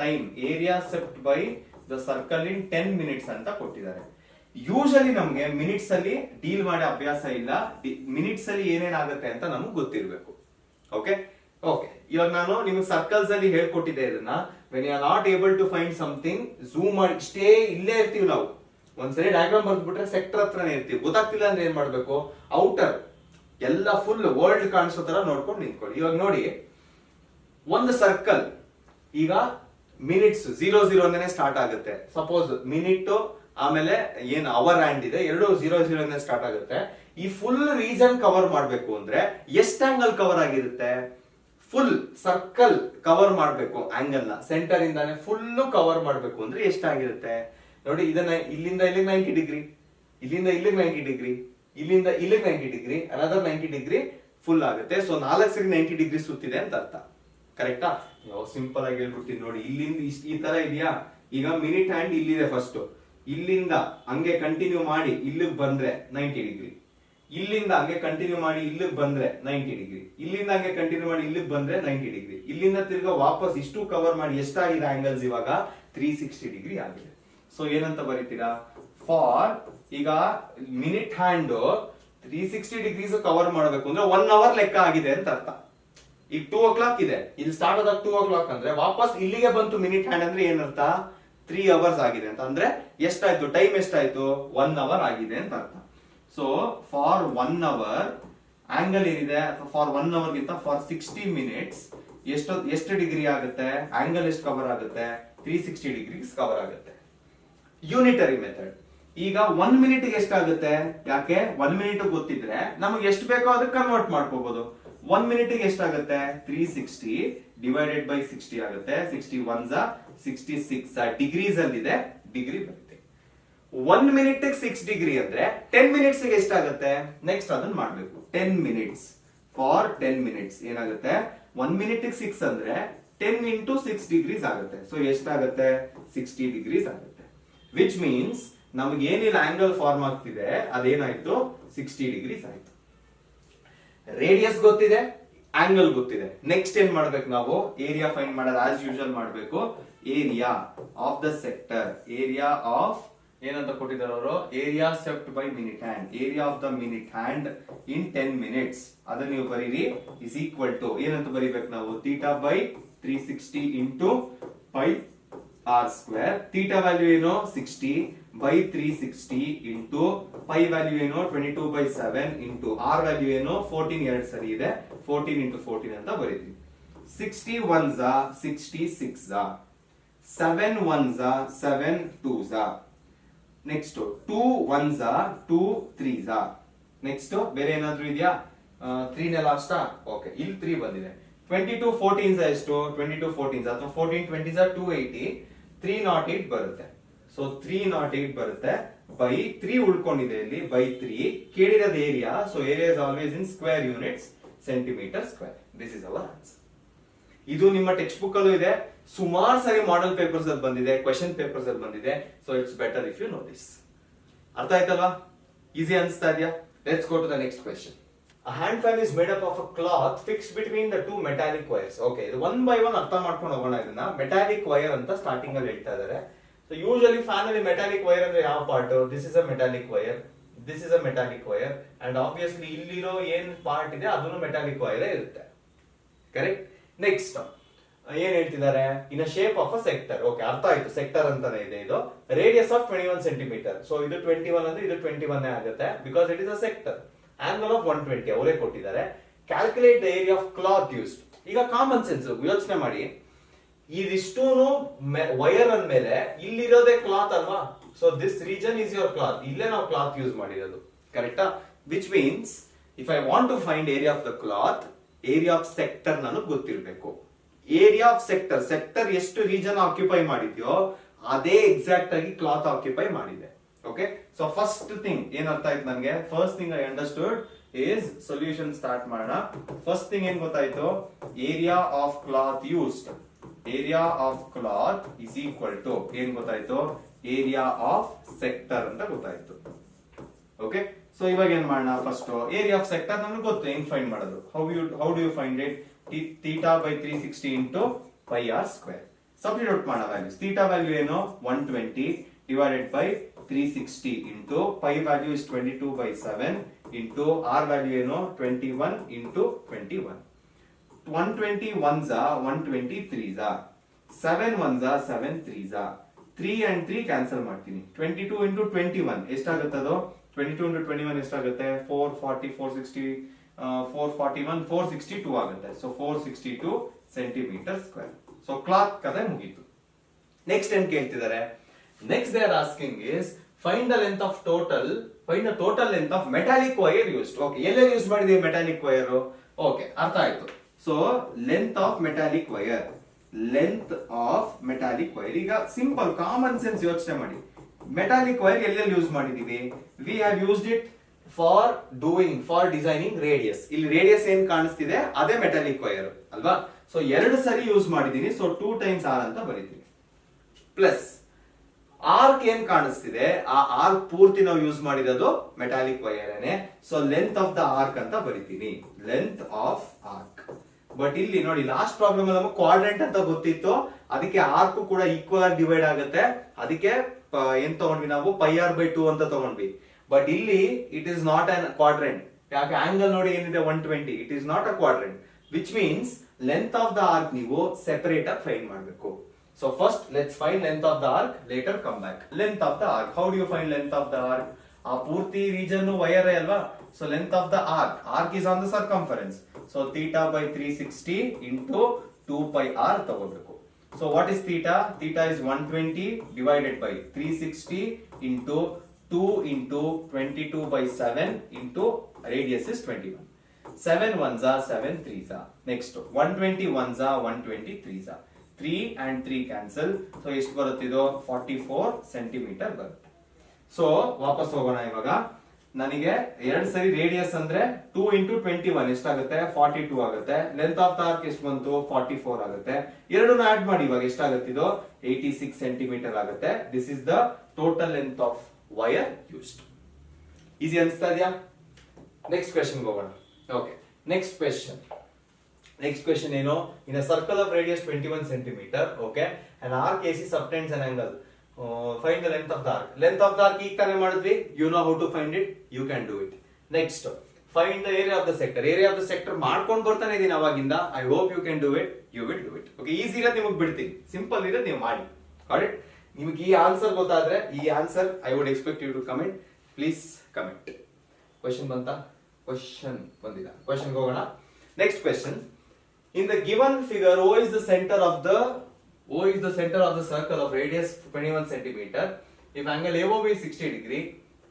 Time area swept by the circle in 10 minutes ಅಂತ ಕೊಟ್ಟಿದ್ದಾರೆ. ಯೂಶಲಿ ನಮ್ಗೆ ಮಿನಿಟ್ಸ್ ಅಲ್ಲಿ ಡೀಲ್ ಮಾಡೋ ಅಭ್ಯಾಸ ಇಲ್ಲ. ಮಿನಿಟ್ಸ್ ಅಲ್ಲಿ ಏನೇನಾಗುತ್ತೆ ಅಂತ ನಮ್ಗೆ ಗೊತ್ತಿರ್ಬೇಕು. ಓಕೆ, ಇವಾಗ ನಾನು ನಿಮ್ಗೆ ಸರ್ಕಲ್ಸ್ ಅಲ್ಲಿ ಹೇಳ್ಕೊಟ್ಟಿದ್ದೆ ಇದನ್ನ. When you are not able to find something, zoom ಮಾಡಿ ಇಷ್ಟೇ ಇಲ್ಲೇ ಇರ್ತೀವಿ ನಾವು. ಒಂದ್ಸರಿ ಡಯಾಗ್ರಾಮ್ ಬರ್ದ್ಬಿಟ್ರೆ ಸೆಕ್ಟರ್ ಹತ್ರನೇ ಇರ್ತೀವಿ. ಗೊತ್ತಾಗ್ತಿಲ್ಲ ಅಂದ್ರೆ ಏನ್ ಮಾಡ್ಬೇಕು? ಔಟರ್ ಎಲ್ಲ ಫುಲ್ ವರ್ಲ್ಡ್ ಕಾಣಿಸೋ ತರ ನೋಡ್ಕೊಂಡು ನಿಂತ್ಕೊಳ್ಳಿ. ಇವಾಗ ನೋಡಿ, ಒಂದು ಸರ್ಕಲ್ ಈಗ ಮಿನಿಟ್ಸ್ 00 ಅಂತಾನೆ ಸ್ಟಾರ್ಟ್ ಆಗುತ್ತೆ. ಸಪೋಸ್ ಮಿನಿಟ್ ಆಮೇಲೆ ಏನ್ ಅವರ್ ಹ್ಯಾಂಡ್ ಇದೆ, ಎರಡು 00 ಇಂದ ಸ್ಟಾರ್ಟ್ ಆಗುತ್ತೆ. ಈ ಫುಲ್ ರೀಜನ್ ಕವರ್ ಮಾಡ್ಬೇಕು ಅಂದ್ರೆ ಎಷ್ಟು ಆಂಗಲ್ ಕವರ್ ಆಗಿರುತ್ತೆ? ಫುಲ್ ಸರ್ಕಲ್ ಕವರ್ ಮಾಡ್ಬೇಕು, ಆಂಗಲ್ ನ ಸೆಂಟರ್ ಇಂದಾನೆ ಫುಲ್ ಕವರ್ ಮಾಡ್ಬೇಕು ಅಂದ್ರೆ ಎಷ್ಟಾಗಿರುತ್ತೆ ನೋಡಿ. ಇದನ್ನ ಇಲ್ಲಿಂದ ಇಲ್ಲಿಗೆ 90 ಡಿಗ್ರಿ, ಇಲ್ಲಿಂದ ಇಲ್ಲಿಗೆ 90 ಡಿಗ್ರಿ, ಇಲ್ಲಿಂದ ಇಲ್ಲಿಗೆ 90 ಡಿಗ್ರಿ, ಅನದರ್ 90 ಡಿಗ್ರಿ ಫುಲ್ ಆಗುತ್ತೆ. ಸೊ 4 ಸರಿ 90 ಡಿಗ್ರಿ ಸುತ್ತಿದೆ ಅಂತ ಅರ್ಥ. ಕರೆಕ್ಟಾ? ಸಿಂಪಲ್ ಆಗಿ ಹೇಳ್ಬಿಡ್ತೀನಿ ನೋಡಿ. ಇಲ್ಲಿಂದ ಈ ತರ ಇದೆಯಾ? ಈಗ ಮಿನಿಟ್ ಹ್ಯಾಂಡ್ ಇಲ್ಲಿದೆ ಫಸ್ಟ್, ಇಲ್ಲಿಂದ ಹಂಗೆ ಕಂಟಿನ್ಯೂ ಮಾಡಿ ಇಲ್ಲಿಗೆ ಬಂದ್ರೆ 90 ಡಿಗ್ರಿ, ಇಲ್ಲಿಂದ ಹಂಗೆ ಕಂಟಿನ್ಯೂ ಮಾಡಿ ಇಲ್ಲಿಗೆ ಬಂದ್ರೆ 90 ಡಿಗ್ರಿ, ಇಲ್ಲಿಂದ ಹಂಗೆ ಕಂಟಿನ್ಯೂ ಮಾಡಿ ಇಲ್ಲಿಗೆ ಬಂದ್ರೆ 90 ಡಿಗ್ರಿ, ಇಲ್ಲಿಂದ ತಿರ್ಗಾ ವಾಪಸ್ ಇಷ್ಟು ಕವರ್ ಮಾಡಿ ಎಷ್ಟಾಗಿದೆ ಆಂಗಲ್ಸ್ ಇವಾಗ? 360 ಡಿಗ್ರಿ ಆಗಿದೆ. ಸೊ ಏನಂತ ಬರೀತೀರಾ? ಫಾರ್ ಈಗ ಮಿನಿಟ್ ಹ್ಯಾಂಡ್ 360 ಡಿಗ್ರೀಸ್ ಕವರ್ ಮಾಡಬೇಕು ಅಂದ್ರೆ 1 ಅವರ್ ಲೆಕ್ಕ ಆಗಿದೆ ಅಂತ ಅರ್ಥ. ಈಗ 2 o'clock ಇದೆ, ಇಲ್ಲಿ ಸ್ಟಾರ್ಟ್ ಆದಾಗ 2 o'clock ಅಂದ್ರೆ ವಾಪಸ್ ಇಲ್ಲಿಗೆ ಬಂತು ಮಿನಿಟ್ ಹ್ಯಾಂಡ್ ಅಂದ್ರೆ ಏನರ್ಥ? 3 hours ಆಗಿದೆ ಅಂತ. ಅಂದ್ರೆ ಎಷ್ಟಾಯ್ತು? ಟೈಮ್ ಎಷ್ಟಾಯ್ತು? 1 hour ಆಗಿದೆ ಅಂತ ಅರ್ಥ. ಸೊ ಫಾರ್ 1 hour ಆಂಗಲ್ ಏನಿದೆ, ಫಾರ್ 1 hour ಗಿಂತ ಫಾರ್ 60 minutes ಎಷ್ಟು ಡಿಗ್ರಿ ಆಗುತ್ತೆ? ಆಂಗಲ್ ಎಷ್ಟು ಕವರ್ ಆಗುತ್ತೆ? 360 ಡಿಗ್ರೀಸ್ ಕವರ್ ಆಗುತ್ತೆ. Unitary method. ಈಗ 1 ಮಿನಿಟ್ ಎಷ್ಟಾಗುತ್ತೆ? ಯಾಕೆ 1 ಮಿನಿಟ್ ಗೊತ್ತಿದ್ರೆ ನಮಗೆ ಎಷ್ಟು ಬೇಕೋ ಅದಕ್ಕೆ ಕನ್ವರ್ಟ್ ಮಾಡ್ಕೋಬಹುದು. 1 ಮಿನಿಟ್ ಎಷ್ಟಾಗುತ್ತೆ? 360 ಡಿವೈಡೆಡ್ ಬೈ 60 ಆಗುತ್ತೆ. 60 1s 66 ಡಿಗ್ರೀಸ್ ಅಲ್ಲಿ ಇದೆ, ಡಿಗ್ರಿ ಬರುತ್ತೆ. 1 ಮಿನಿಟ್ 6 ಡಿಗ್ರಿ ಅಂದ್ರೆ 10 ಮಿನಿಟ್ಸ್ ಎಷ್ಟಾಗುತ್ತೆ? ನೆಕ್ಸ್ಟ್ ಅದನ್ನ ಮಾಡ್ಬೇಕು. 10 ಮಿನಿಟ್ಸ್ ಫಾರ್ 10 ಮಿನಿಟ್ಸ್ ಏನಾಗುತ್ತೆ? 1 ಮಿನಿಟ್ 6 ಅಂದ್ರೆ 10 into 6 ಡಿಗ್ರೀಸ್ ಆಗುತ್ತೆ. ಸೊ ಎಷ್ಟಾಗುತ್ತೆ? 60 ಡಿಗ್ರೀಸ್ ಆಗುತ್ತೆ. ವಿಚ್ ಮೀನ್ಸ್ ನಮ್ಗೆ ಏನಿಲ್ಲ ಆಂಗಲ್ ಫಾರ್ಮ್ ಆಗ್ತಿದೆ ಅದೇನಾಯ್ತು? 60 ಡಿಗ್ರೀಸ್ ಆಯ್ತು. ರೇಡಿಯಸ್ ಗೊತ್ತಿದೆ, ಆಂಗಲ್ ಗೊತ್ತಿದೆ. ನೆಕ್ಸ್ಟ್ ಏನ್ ಮಾಡ್ಬೇಕು ನಾವು? ಏರಿಯಾ ಫೈಂಡ್ ಮಾಡೋದು ಆಸ್ ಯೂಶುವಲ್ ಮಾಡ್ಬೇಕು. Area of the sector, area of ಏನಂತ ಕೊಟ್ಟಿದ್ದಾರೆ ಅವರು? Area swept by minute hand, area of the minute hand in 10 minutes. ಅದನ್ನ ನೀವು ಬರೀರಿ. ಇಸ್ ಈಕ್ವಲ್ ಟು ಏನಂತ ಬರೀಬೇಕು ನಾವು? Theta by 360 into pi R square. Theta value ಏನು? 60 ಬೈ 360 ಇಂಟು ಪೈ ವ್ಯಾಲ್ಯೂ ಏನು? 22/7 ಇಂಟು ಆರ್ ವ್ಯಾಲ್ಯೂ ಏನು? 14 ಎರಡು ಸರಿ ಇದೆ, 14 ಇಂಟು 14 ಅಂತ ಬರೀತೀವಿ. 60 1s 66 7 1s 7 2s. Next 2 1s 2 3s. Next ಬೇರೆ ಏನಾದ್ರೂ ಇದೆಯಾ? 3 ನೇ ಲಾಸ್ಟಾ? ಓಕೆ, ಇಲ್ಲಿ 3 ಬಂದಿದೆ. 22 14 ಎಷ್ಟು? 22 14 ಅಥವಾ 14 20 280, 308 ಬರುತ್ತೆ. ಸೊ 308 ಬರುತ್ತೆ. ಬೈ 3 ಉಳ್ಕೊಂಡಿದೆ ಇಲ್ಲಿ, ಬೈ 3 ಕೇಳಿರೋದು area. So area is always in square units, centimetre square. This is our answer. ಇದು ನಿಮ್ಮ ಟೆಕ್ಸ್ಟ್ ಬುಕ್ ಅಲ್ಲೂ ಇದೆ, ಸುಮಾರು ಸಾರಿ ಮಾಡೆಲ್ ಪೇಪರ್ಸ್ ಅಲ್ಲಿ ಬಂದಿದೆ, ಕ್ವೆಶ್ಚನ್ ಪೇಪರ್ಸ್ ಅಲ್ಲಿ ಬಂದಿದೆ. So it's better if you know this. ಅರ್ಥ ಆಯ್ತಲ್ವಾ? ಈಸಿ ಅನ್ಸ್ತಾ ಇದೆಯಾ? Let's go to the next question. A hand fan is made up of a cloth fixed between the two metallic wires. Okay, ಇದು one by one ಅರ್ಥ ಮಾಡ್ಕೊಂಡು ಹೋಗೋಣ. ಇದನ್ನ metallic wire ಅಂತ ಸ್ಟಾರ್ಟಿಂಗ್ ಅಲ್ಲಿ ಹೇಳ್ತಾ ಇದ್ದಾರೆ. ಸೊ ಯೂಶಲಿ ಫ್ಯಾನ್ ಅಲ್ಲಿ ಮೆಟಾಲಿಕ್ ವೈರ್ ಅಂದ್ರೆ ಯಾವ part? This is a metallic wire, this is a metallic wire, and obviously ಇಲ್ಲಿರೋ ಏನ್ ಪಾರ್ಟ್ ಇದೆ ಅದನ್ನು ಮೆಟಾಲಿಕ್ ವೈರ್ ಇರುತ್ತೆ. ಕರೆಕ್ಟ್. ನೆಕ್ಸ್ಟ್ ಏನ್ ಹೇಳ್ತಿದ್ದಾರೆ? In a shape of a sector. Okay, ಅರ್ಥ ಆಯ್ತು, ಸೆಕ್ಟರ್ ಅಂತಾನೆ ಇದೆ ಇದು. Radius of 21 centimetre. ಸೊ ಇದು 21 ಅಂದ್ರೆ ಇದು 21 ಆಗುತ್ತೆ, because it is a sector. Angle of 120 ಅವರೇ ಕೊಟ್ಟಿದ್ದಾರೆ. Calculate the area of cloth used. ಈಗ ಕಾಮನ್ ಸೆನ್ಸ್ ಯೋಚನೆ ಮಾಡಿ, ಇದಿಷ್ಟೂನು ವೈರ್ ಅಂದ್ಮೇಲೆ ಇಲ್ಲಿರೋದೇ ಕ್ಲಾತ್ ಅಲ್ವಾ? So this region is your cloth. ಇಲ್ಲೇ ನಾವು ಕ್ಲಾತ್ ಯೂಸ್ ಮಾಡಿರೋದು, ಕರೆಕ್ಟಾ? Which means if I want to find area of the cloth, area of sector ನನಗೆ ಗೊತ್ತಿರಬೇಕು. ಏರಿಯಾ ಆಫ್ ಸೆಕ್ಟರ್, ಸೆಕ್ಟರ್ ಎಷ್ಟು ರೀಜನ್ ಆಕ್ಯುಪೈ ಮಾಡಿದ್ಯೋ ಅದೇ ಎಕ್ಸಾಕ್ಟ್ ಆಗಿ ಕ್ಲಾತ್ ಆಕ್ಯುಪೈ ಮಾಡಿದೆ. ಓಕೆ, ಸೊ ಫಸ್ಟ್ ಥಿಂಗ್ ಏನ್ ಅರ್ಥ ಆಯ್ತು ನನಗೆ? First thing I understood is solution start ಮಾಡೋಣ. ಫಸ್ಟ್ ಥಿಂಗ್ ಏನ್ ಗೊತ್ತಾಯ್ತು? Area of cloth used. Area of cloth is equal to ಏನ್ ಗೊತ್ತಾಯ್ತು? ಏರಿಯಾ ಆಫ್ ಸೆಕ್ಟರ್ ಅಂತ ಗೊತ್ತಾಯ್ತು. ಓಕೆ, ಸೊ ಇವಾಗ ಏನ್ ಮಾಡೋಣ? ಫಸ್ಟ್ ಏರಿಯಾ ಆಫ್ ಸೆಕ್ಟರ್ ನಮ್ಗೆ ಗೊತ್ತು, ಹೆಂಗ್ ಫೈಂಡ್ ಮಾಡೋದು? How do you find it? Theta by 360 into pi R square. Substitute ಮಾಡೋ ವ್ಯಾಲ್ಯೂಸ್. ಥೀಟಾ ವ್ಯಾಲ್ಯೂ ಏನು? 120 divided by 360 into pi value is 22/7 into r value ಏನು? 21 into 21. 120 ones are 120 threes are 7 ones are 7 threes are 3 and 3 cancel ಮಾಡ್ತೀನಿ. 22 into 21 ಎಷ್ಟಾಗುತ್ತದು? 22 into 21 ಎಷ್ಟಾಗುತ್ತೆ? 440 460 441 462 ಆಗುತ್ತೆ. So 462 centimetre square. So cloth ಕಥೆ ಮುಗೀತು. Next ಏನ್ ಕೇಳ್ತಿದ್ದಾರೆ? Next they are asking is find the length of total, find the total length of metallic wire used. Okay, ಎಲ್ಲೆಲ್ಲಿ use ಮಾಡಿದೀವಿ metallic wire? Okay, ಅರ್ಥ ಆಯ್ತು. So length of metallic wire, length of metallic wire. ಈಗ simple common sense ಯೋಚನೆ ಮಾಡಿ, metallic wire ಎಲ್ಲೆಲ್ಲಿ use ಮಾಡಿದೀವಿ? We have used it for designing radius. ಇಲ್ಲಿ ರೇಡಿಯಸ್ ಏನ್ ಕಾಣಿಸ್ತಿದೆ ಅದೇ ಮೆಟಾಲಿಕ್ ವೈರ್ ಅಲ್ವಾ? ಸೊ 2 ಸರಿ ಯೂಸ್ ಮಾಡಿದೀನಿ. ಸೊ 2 times r ಅಂತ ಬರೀತೀನಿ. ಪ್ಲಸ್ ಆರ್ಕ್ ಏನ್ ಕಾಣಿಸ್ತಿದೆ, ಆ ಆರ್ಕ್ ಪೂರ್ತಿ ನಾವು ಯೂಸ್ ಮಾಡಿರೋದು ಮೆಟಾಲಿಕ್ ವೈರ್ ಏನೆ. So length of the arc ಅಂತ ಬರೀತೀನಿ, ಲೆಂತ್ ಆಫ್ ಆರ್ಕ್. ಬಟ್ ಇಲ್ಲಿ ನೋಡಿ, ಲಾಸ್ಟ್ ಪ್ರಾಬ್ಲಮ್ ನಮಗೆ ಕ್ವಾಡ್ರೆಂಟ್ ಅಂತ ಗೊತ್ತಿತ್ತು, ಅದಕ್ಕೆ ಆರ್ಕ್ ಕೂಡ ಈಕ್ವಲ್ ಆಗಿ ಡಿವೈಡ್ ಆಗುತ್ತೆ. ಅದಕ್ಕೆ ಏನ್ ತಗೊಂಡ್ವಿ ನಾವು? ಪೈ ಆರ್ ಬೈ 2 ಅಂತ ತಗೊಂಡ್ವಿ. ಬಟ್ ಇಲ್ಲಿ it is not an quadrant. ಯಾಕೆ? ಆಂಗಲ್ ನೋಡಿ ಏನಿದೆ 120. It is not a quadrant, which means length of the arc ನೀವು ಸೆಪರೇಟ್ ಆಗಿ ಫೈಂಡ್ ಮಾಡಬೇಕು. So first let's find length of the arc, later come back. Length of the arc. How do you find length of the arc? ಆ ಪೂರ್ತಿ region wire ಅಲ್ವಾ? So length of the arc, arc is on the circumference. So theta by 360 into 2 pi r ತಗೋಬೇಕು. So what is theta? Theta is 120 divided by 360 into 2 into 22/7 into radius is 21. 7 ones are 7 threes are. Next 120 ones are 120 threes are. 3 and 3 cancel. So ಎಷ್ಟು ಬರುತ್ತಿದೋ? 44 centimetre ಬರುತ್ತೆ. So ವಾಪಸ್ ಹೋಗೋಣ. ಇವಾಗ ನನಗೆ 2 ಸರಿ radius ಅಂದ್ರೆ 2 into 21 ಎಷ್ಟಾಗುತ್ತೆ? 42 ಆಗುತ್ತೆ. ಲೆಂತ್ ಆಫ್ ದ ಆರ್ಕ್ ಎಷ್ಟು ಬಂತು? 44 ಆಗುತ್ತೆ. ಎರಡನ್ನ ಆಡ್ ಮಾಡಿ ಇವಾಗ ಎಷ್ಟಾಗುತ್ತಿದೋ? 86 ಸೆಂಟಿಮೀಟರ್ ಆಗುತ್ತೆ. This is the total length of wire used. Easy ಅನ್ಸ್ತಾ ಇದೆಯಾ? ನೆಕ್ಸ್ಟ್ ಕ್ವೆಶ್ಚನ್ ಹೋಗೋಣ. ಓಕೆ, ನೆಕ್ಸ್ಟ್ ಕ್ವೆಶ್ಚನ್ ಏನು? In a circle of radius 21 centimetre, okay, an arc AC subtends an angle. Find the length of the arc. Length of the arc ಈಗ ತಾನೇ ಮಾಡಿದ್ವಿ. You know how to find it. You can do it. Next, find the area of the sector. Area of the sector ಮಾಡ್ಕೊಂಡು ಬರ್ತಾನೆ ಇದೀನಿ ಅವಾಗಿಂದ. I hope you can do it. You will do it. Okay, easy ಇರೋದು ನಿಮಗೆ ಬಿಡ್ತೀನಿ, simple ಇರೋದು ನೀವು ಮಾಡಿ. Got it? ನಿಮಗೆ ಈ ಆನ್ಸರ್ ಗೊತ್ತಾದ್ರೆ, ಈ answer I would expect you to comment. Please comment. Question ಬಂತಾ? ಕ್ವೆಶ್ಚನ್ ಬಂದಿಲ್ಲ. ಕ್ವೆಶ್ಚನ್ ಹೋಗೋಣ. Next question. In the given figure, O is the center of the circle of radius 21 centimeter. If angle AOB is 60 degree,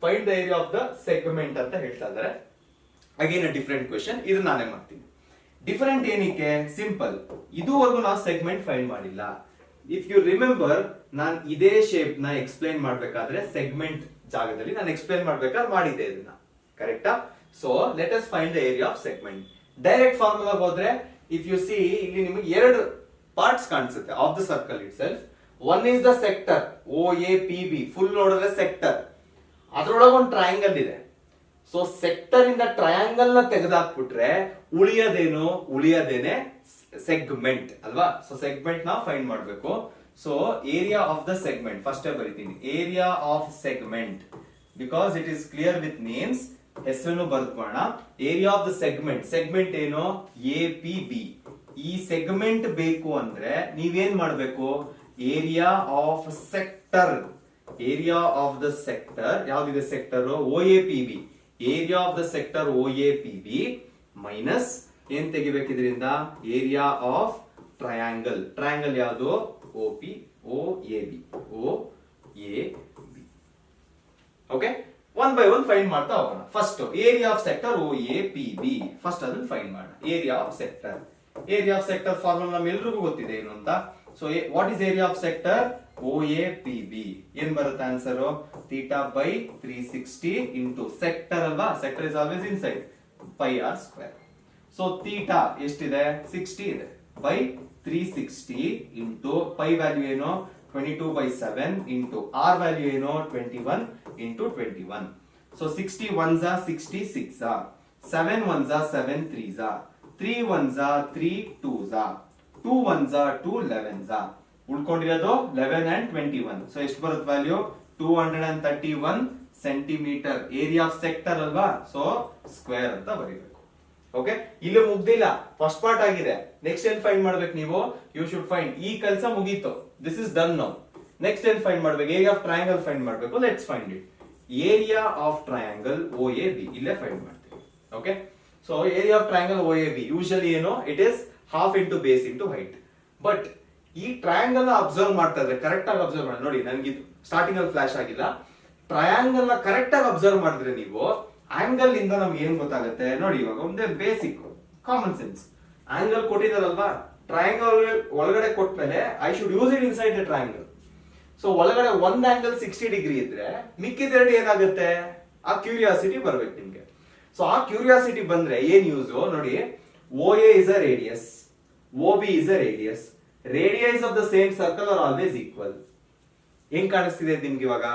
find the area of the segment ಅಂತ ಹೇಳ್ತಾ ಇದ್ದಾರೆ. Again different question, ಇದು ನಾನೇ ಮಾಡ್ತೀನಿ. Different ಏನಕ್ಕೆ? Simple, ಇದುವರೆಗೂ ನಾವು segment find ಮಾಡಿಲ್ಲ. ಇಫ್ ಯು ರಿಮೆಂಬರ್, ನಾನು ಇದೇ ಶೇಪ್ ನ ಎಕ್ಸ್ಪ್ಲೈನ್ ಮಾಡ್ಬೇಕಾದ್ರೆ ಸೆಗ್ಮೆಂಟ್ ಜಾಗದಲ್ಲಿ ನಾನು ಎಕ್ಸ್ಪ್ಲೈನ್ ಮಾಡ್ಬೇಕಾದ್ರೆ ಮಾಡಿದ್ದೆ ಇದನ್ನ, ಕರೆಕ್ಟಾ? So let us find the area of segment. Direct formula ಹೋದ್ರೆ, ಇಫ್ ಯು ಸಿ ಇಲ್ಲಿ ನಿಮಗೆ ಎರಡು ಪಾರ್ಟ್ಸ್ ಕಾಣಿಸುತ್ತೆ of the circle itself. One is the sector OAPB, full ನೋಡಿದ್ರೆ ಸೆಕ್ಟರ್, ಅದ್ರೊಳಗೆ ಒಂದು ಟ್ರಯಾಂಗಲ್ ಇದೆ. ಸೊ ಸೆಕ್ಟರ್ ಇಂದ ಟ್ರಯಾಂಗಲ್ ನ ತೆಗೆದಾಕ್ಬಿಟ್ರೆ ಉಳಿಯದೇನೆ ಸೆಗ್ಮೆಂಟ್ ಅಲ್ವಾ? ಸೊ ಸೆಗ್ಮೆಂಟ್ ನಾವು ಫೈಂಡ್ ಮಾಡಬೇಕು. So area of the segment first ಬರೀತೀನಿ, area of segment, because it is clear with names. ಹೆಸರನ್ನು ಬರ್ಕೋಣ. ಏರಿಯಾ ಆಫ್ ದ ಸೆಗ್ಮೆಂಟ್ ಏನು? APB. ಈ ಸೆಗ್ಮೆಂಟ್ ಬೇಕು ಅಂದ್ರೆ ನೀವೇನ್ ಮಾಡ್ಬೇಕು? Area of sector, area of the sector ಯಾವ್ದಿದೆ? Sector OAPB. Area of the sector OAPB minus ಏನ್ ತೆಗಿಬೇಕಿದ್ರಿಂದ? Area of triangle. ಟ್ರಯಾಂಗಲ್ ಯಾವುದು? OAB. Okay, one by one find ಮಾಡ್ತಾ ಹೋಗೋಣ. First area of sector OAPB, first ಅದನ್ನ find ಮಾಡೋಣ. Area of sector, area of sector formula ನಮ್ಮೆಲ್ರಿಗೂ ಗೊತ್ತಿದೆ ಏನು ಅಂತ. So what is area of sector? OAPB. ಏನ್ ಬರುತ್ತೆ ಆನ್ಸರ್? θ/360 ಇಂಟು ಸೆಕ್ಟರ್ ಅಲ್ವಾ? Sector is always inside, πr². So theta ಎಷ್ಟಿದೆ? 60 ಇದೆ, ಬೈ 360 ಇಂಟು ಪೈ ವ್ಯಾಲ್ಯೂ ಏನು? 22/7 ಇಂಟು ಆರ್ ವ್ಯಾಲ್ಯೂ ಏನು? 21 into 21. So 60 1s are 66, 7 1s are 7 3s, 3 1s are 3 2s, 2 1s are 2 11s. ಉಳ್ಕೊಂಡಿರೋದು 11 and 21. ಸೊ ಎಷ್ಟು ಬರುತ್ತೆ value? 231 centimetre. Area of sector ಅಲ್ವಾ? So square ಅಂತ ಬರೀಬೇಕು. ಓಕೆ, ಇಲ್ಲಿ ಮುಗ್ದಿಲ್ಲ, ಫಸ್ಟ್ ಪಾರ್ಟ್ ಆಗಿದೆ. ನೆಕ್ಸ್ಟ್ ಏನ್ ಫೈಂಡ್ ಮಾಡ್ಬೇಕು ನೀವು? You should find. ಈ ಕೆಲಸ ಮುಗೀತು, this is done now. Next ಏನ್ ಫೈಂಡ್ ಮಾಡ್ಬೇಕು? ಏರಿಯಾ ಆಫ್ ಟ್ರಯಾಂಗಲ್ ಫೈಂಡ್ ಮಾಡ್ಬೇಕು. Let's find it. Area of triangle OAB ಇಲ್ಲೇ ಫೈಂಡ್ ಮಾಡ್ತೀವಿ. Okay, so area of triangle OAB usually ಏನು? It is half into base into height. But ಈ triangle ನ observe ಮಾಡ್ತಾ ಇದ್ರೆ ಕರೆಕ್ಟ್ ಆಗಿ ಅಬ್ಸರ್ವ್ ಮಾಡಿ. ನೋಡಿ, ನನ್ಗೆ ಸ್ಟಾರ್ಟಿಂಗ್ ಅಲ್ಲಿ ಫ್ಲಾಶ್ ಆಗಿಲ್ಲ. ಟ್ರಯಾಂಗಲ್ ನ ಕರೆಕ್ಟ್ ಆಗಿ ಅಬ್ಸರ್ವ್ ಮಾಡಿದ್ರೆ ನೀವು ಆಂಗಲ್ ಇಂದ ನಮ್ಗೆ ಏನ್ ಗೊತ್ತಾಗುತ್ತೆ ನೋಡಿ. ಇವಾಗ ಒಂದೇ ಬೇಸಿಕ್ ಕಾಮನ್ ಸೆನ್ಸ್, ಆಂಗಲ್ ಕೊಟ್ಟಿದಾರಲ್ವಾ, ಟ್ರಯಾಂಗಲ್ ಒಳಗಡೆ ಕೊಟ್ಮೇಲೆ I should use it inside the triangle. So ಒಳಗಡೆ ಒಂದ್ ಆಂಗಲ್ 60 ಡಿಗ್ರಿ ಇದ್ರೆ ಮಿಕ್ಕಿದೆರಡು ಏನಾಗುತ್ತೆ? ಆ ಕ್ಯೂರಿಯಾಸಿಟಿ ಬರ್ಬೇಕು ನಿಮ್ಗೆ. ಸೊ ಆ ಕ್ಯೂರಿಯಾಸಿಟಿ ಬಂದ್ರೆ ಏನ್ ಯೂಸ್ ನೋಡಿ. OA is a radius, OB is a radius. Radius of the same circle are always equal. ಹೆಂಗ್ ಕಾಣಿಸ್ತಿದೆ ನಿಮ್ಗೆ ಇವಾಗ?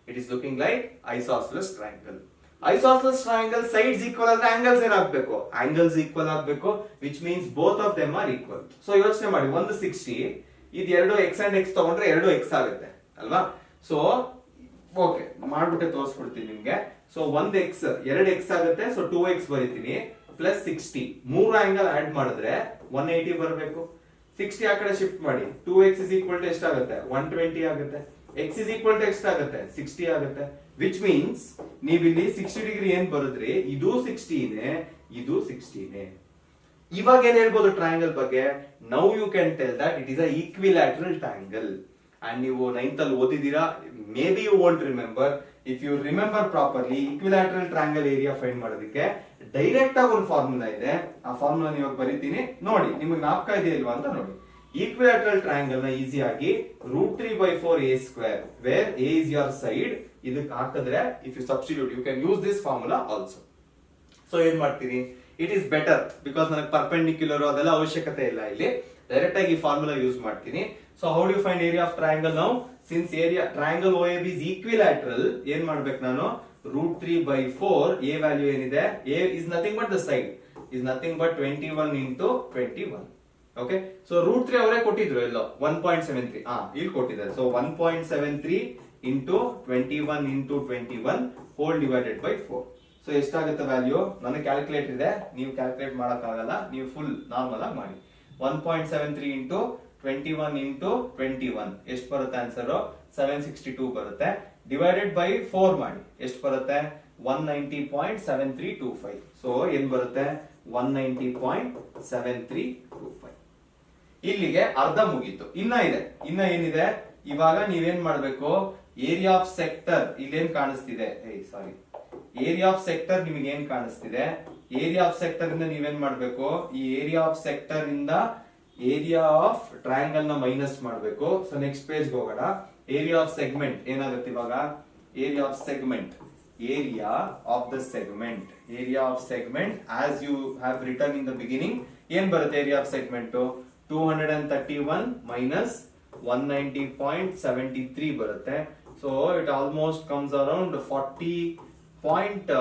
It is looking like isosceles triangle. Isosceles triangle sides equal ಆದ್ರೆ ಆಂಗಲ್ಸ್ ಏನಾಗಬೇಕು? ಆಂಗಲ್ಸ್ ಈಕ್ವಲ್ ಆಗಬೇಕು, which means both of them R equal. So ಯೋಚನೆ ಮಾಡಿ, ಒಂದು 60, ಇದು ಎರಡು x and x ತಗೊಂಡ್ರೆ 2x ಆಗುತ್ತೆ ಅಲ್ವಾ? ಸೊ ಓಕೆ, ಮಾಡ್ಬಿಟ್ಟೆ ತೋರಿಸ್ಬಿಡ್ತೀನಿ ನಿಮ್ಗೆ. ಸೊ ಒಂದ್ x 2x ಆಗುತ್ತೆ. ಸೊ 2x ಬರೀತೀನಿ ಪ್ಲಸ್ 60. ಮೂರು ಆಂಗಲ್ ಆಡ್ ಮಾಡಿದ್ರೆ 180 ಬರಬೇಕು. 60 ಆ ಕಡೆ ಶಿಫ್ಟ್ ಮಾಡಿ, 2x is equal to ಎಷ್ಟಾಗುತ್ತೆ? 120 ಆಗುತ್ತೆ. x is equal to ಎಷ್ಟಾಗುತ್ತೆ? 60 ಆಗುತ್ತೆ. ವಿಚ್ ಮೀನ್ಸ್ ನೀವಿಲ್ಲಿ 60 ಡಿಗ್ರಿ ಏನ್ ಬರುದ್ರಿ, ಇದು 60ನೇ, ಇದು 60ನೇ. ಇವಾಗ ಏನ್ ಹೇಳ್ಬೋದು ಟ್ರಯಾಂಗಲ್ ಬಗ್ಗೆ? Now you can tell that it is a equilateral triangle. And ನೀವು 9th ಅಲ್ಲಿ ಓದಿದ್ದೀರಾ, maybe you won't remember. If you remember properly, equilateral triangle area find ಮಾಡೋದಕ್ಕೆ ಡೈರೆಕ್ಟ್ ಆಗಿ ಒಂದು ಫಾರ್ಮುಲಾ ಇದೆ. ಆ ಫಾರ್ಮುಲಾ ನೀವು ಬರೀತೀನಿ ನೋಡಿ, ನಿಮಗೆ ಜ್ಞಾಪಕ ಇದೆಯಾ ಇಲ್ವಾ ಅಂತ ನೋಡಿ. ಈಕ್ವಿಲ್ಯಾಟರಲ್ ಟ್ರಯಾಂಗಲ್ ನ ಈಸಿಯಾಗಿ √3/4a², where a is your side, ಇದಕ್ಕೆ ಹಾಕಿದ್ರೆ if you substitute you can use this formula also. So ಏನ್ ಮಾಡ್ತೀರಿ? ಇಟ್ ಈಸ್ ಬೆಟರ್ ಬಿಕಾಸ್ ನನಗೆ ಪರ್ಪೆಂಡಿಕ್ಯುಲರ್ ಅದೆಲ್ಲ ಅವಶ್ಯಕತೆ ಇಲ್ಲ. ಇಲ್ಲಿ ಡೈರೆಕ್ಟ್ ಆಗಿ ಫಾರ್ಮುಲಾ ಯೂಸ್ ಮಾಡ್ತೀನಿ. So how do you find area of triangle? Now since area triangle OAB is equilateral, ಏನ್ ಮಾಡ್ಬೇಕು ನಾನು? √3/4, a ವ್ಯಾಲ್ಯೂ ಏನಿದೆ? a is nothing but the side, is nothing but 21 into 21. Okay, so √3 ಅವರೇ ಕೊಟ್ಟಿದ್ರು ಎಲ್ಲೋ 1.73, ಇಲ್ಲಿ ಕೊಟ್ಟಿದ್ದಾರೆ. So 1.73 into 21 into 21 whole divided by 4. So ಎಷ್ಟಾಗುತ್ತೆ value? ನನಗೆ ಕ್ಯಾಲ್ಕುಲೇಟ್ ಇದೆ, ನೀವು ಕ್ಯಾಲ್ಕುಲೇಟ್ ಮಾಡಕ್ಕಾಗಲ್ಲ, ನೀವು ಫುಲ್ ನಾರ್ಮಲ್ ಆಗಿ ಮಾಡಿ. 1.73 into 21 into 21 ಎಷ್ಟು ಬರುತ್ತೆ ಆನ್ಸರ್? 762 ಬರುತ್ತೆ. ಡಿವೈಡೆಡ್ ಬೈ 4 ಮಾಡಿ ಎಷ್ಟು ಬರುತ್ತೆ? 190.7325. ಸೊ ಏನ್ ಬರುತ್ತೆ? 190.7325. ಇಲ್ಲಿಗೆ ಅರ್ಧ ಮುಗೀತು. ಇನ್ನ ಇದೆ, ಇನ್ನ ಏನಿದೆ? ಇವಾಗ ನೀವೇನ್ ಮಾಡ್ಬೇಕು? ಏರಿಯಾ ಆಫ್ ಸೆಕ್ಟರ್ ಇಲ್ಲೇನ್ ಕಾಣಿಸ್ತಿದೆ, ಸಾರಿ, ಏರಿಯಾ ಆಫ್ ಸೆಕ್ಟರ್ ನಿಮಗೆ ಏನ್ ಕಾಣಿಸ್ತಿದೆ, ಏರಿಯಾ ಆಫ್ ಸೆಕ್ಟರ್ ಇಂದ ನೀವೇನ್ ಮಾಡ್ಬೇಕು, ಈ ಏರಿಯಾ ಆಫ್ ಸೆಕ್ಟರ್ ಇಂದ ಏರಿಯಾ ಆಫ್ ಟ್ರಯಾಂಗಲ್ ನ ಮೈನಸ್ ಮಾಡ್ಬೇಕು. ಸೊ ನೆಕ್ಸ್ಟ್ ಪೇಜ್ ಹೋಗೋಣ. ಏರಿಯಾ ಆಫ್ ಸೆಗ್ಮೆಂಟ್ ಏನಾಗುತ್ತೆ ಇವಾಗ, area of segment, area of the segment, area of segment as you have return in the beginning ಏನ್ ಬರುತ್ತೆ, ಏರಿಯಾ ಆಫ್ ಸೆಗ್ಮೆಂಟ್ 231 ಮೈನಸ್ 190.73 ಬರುತ್ತೆ. So it almost comes around 40 point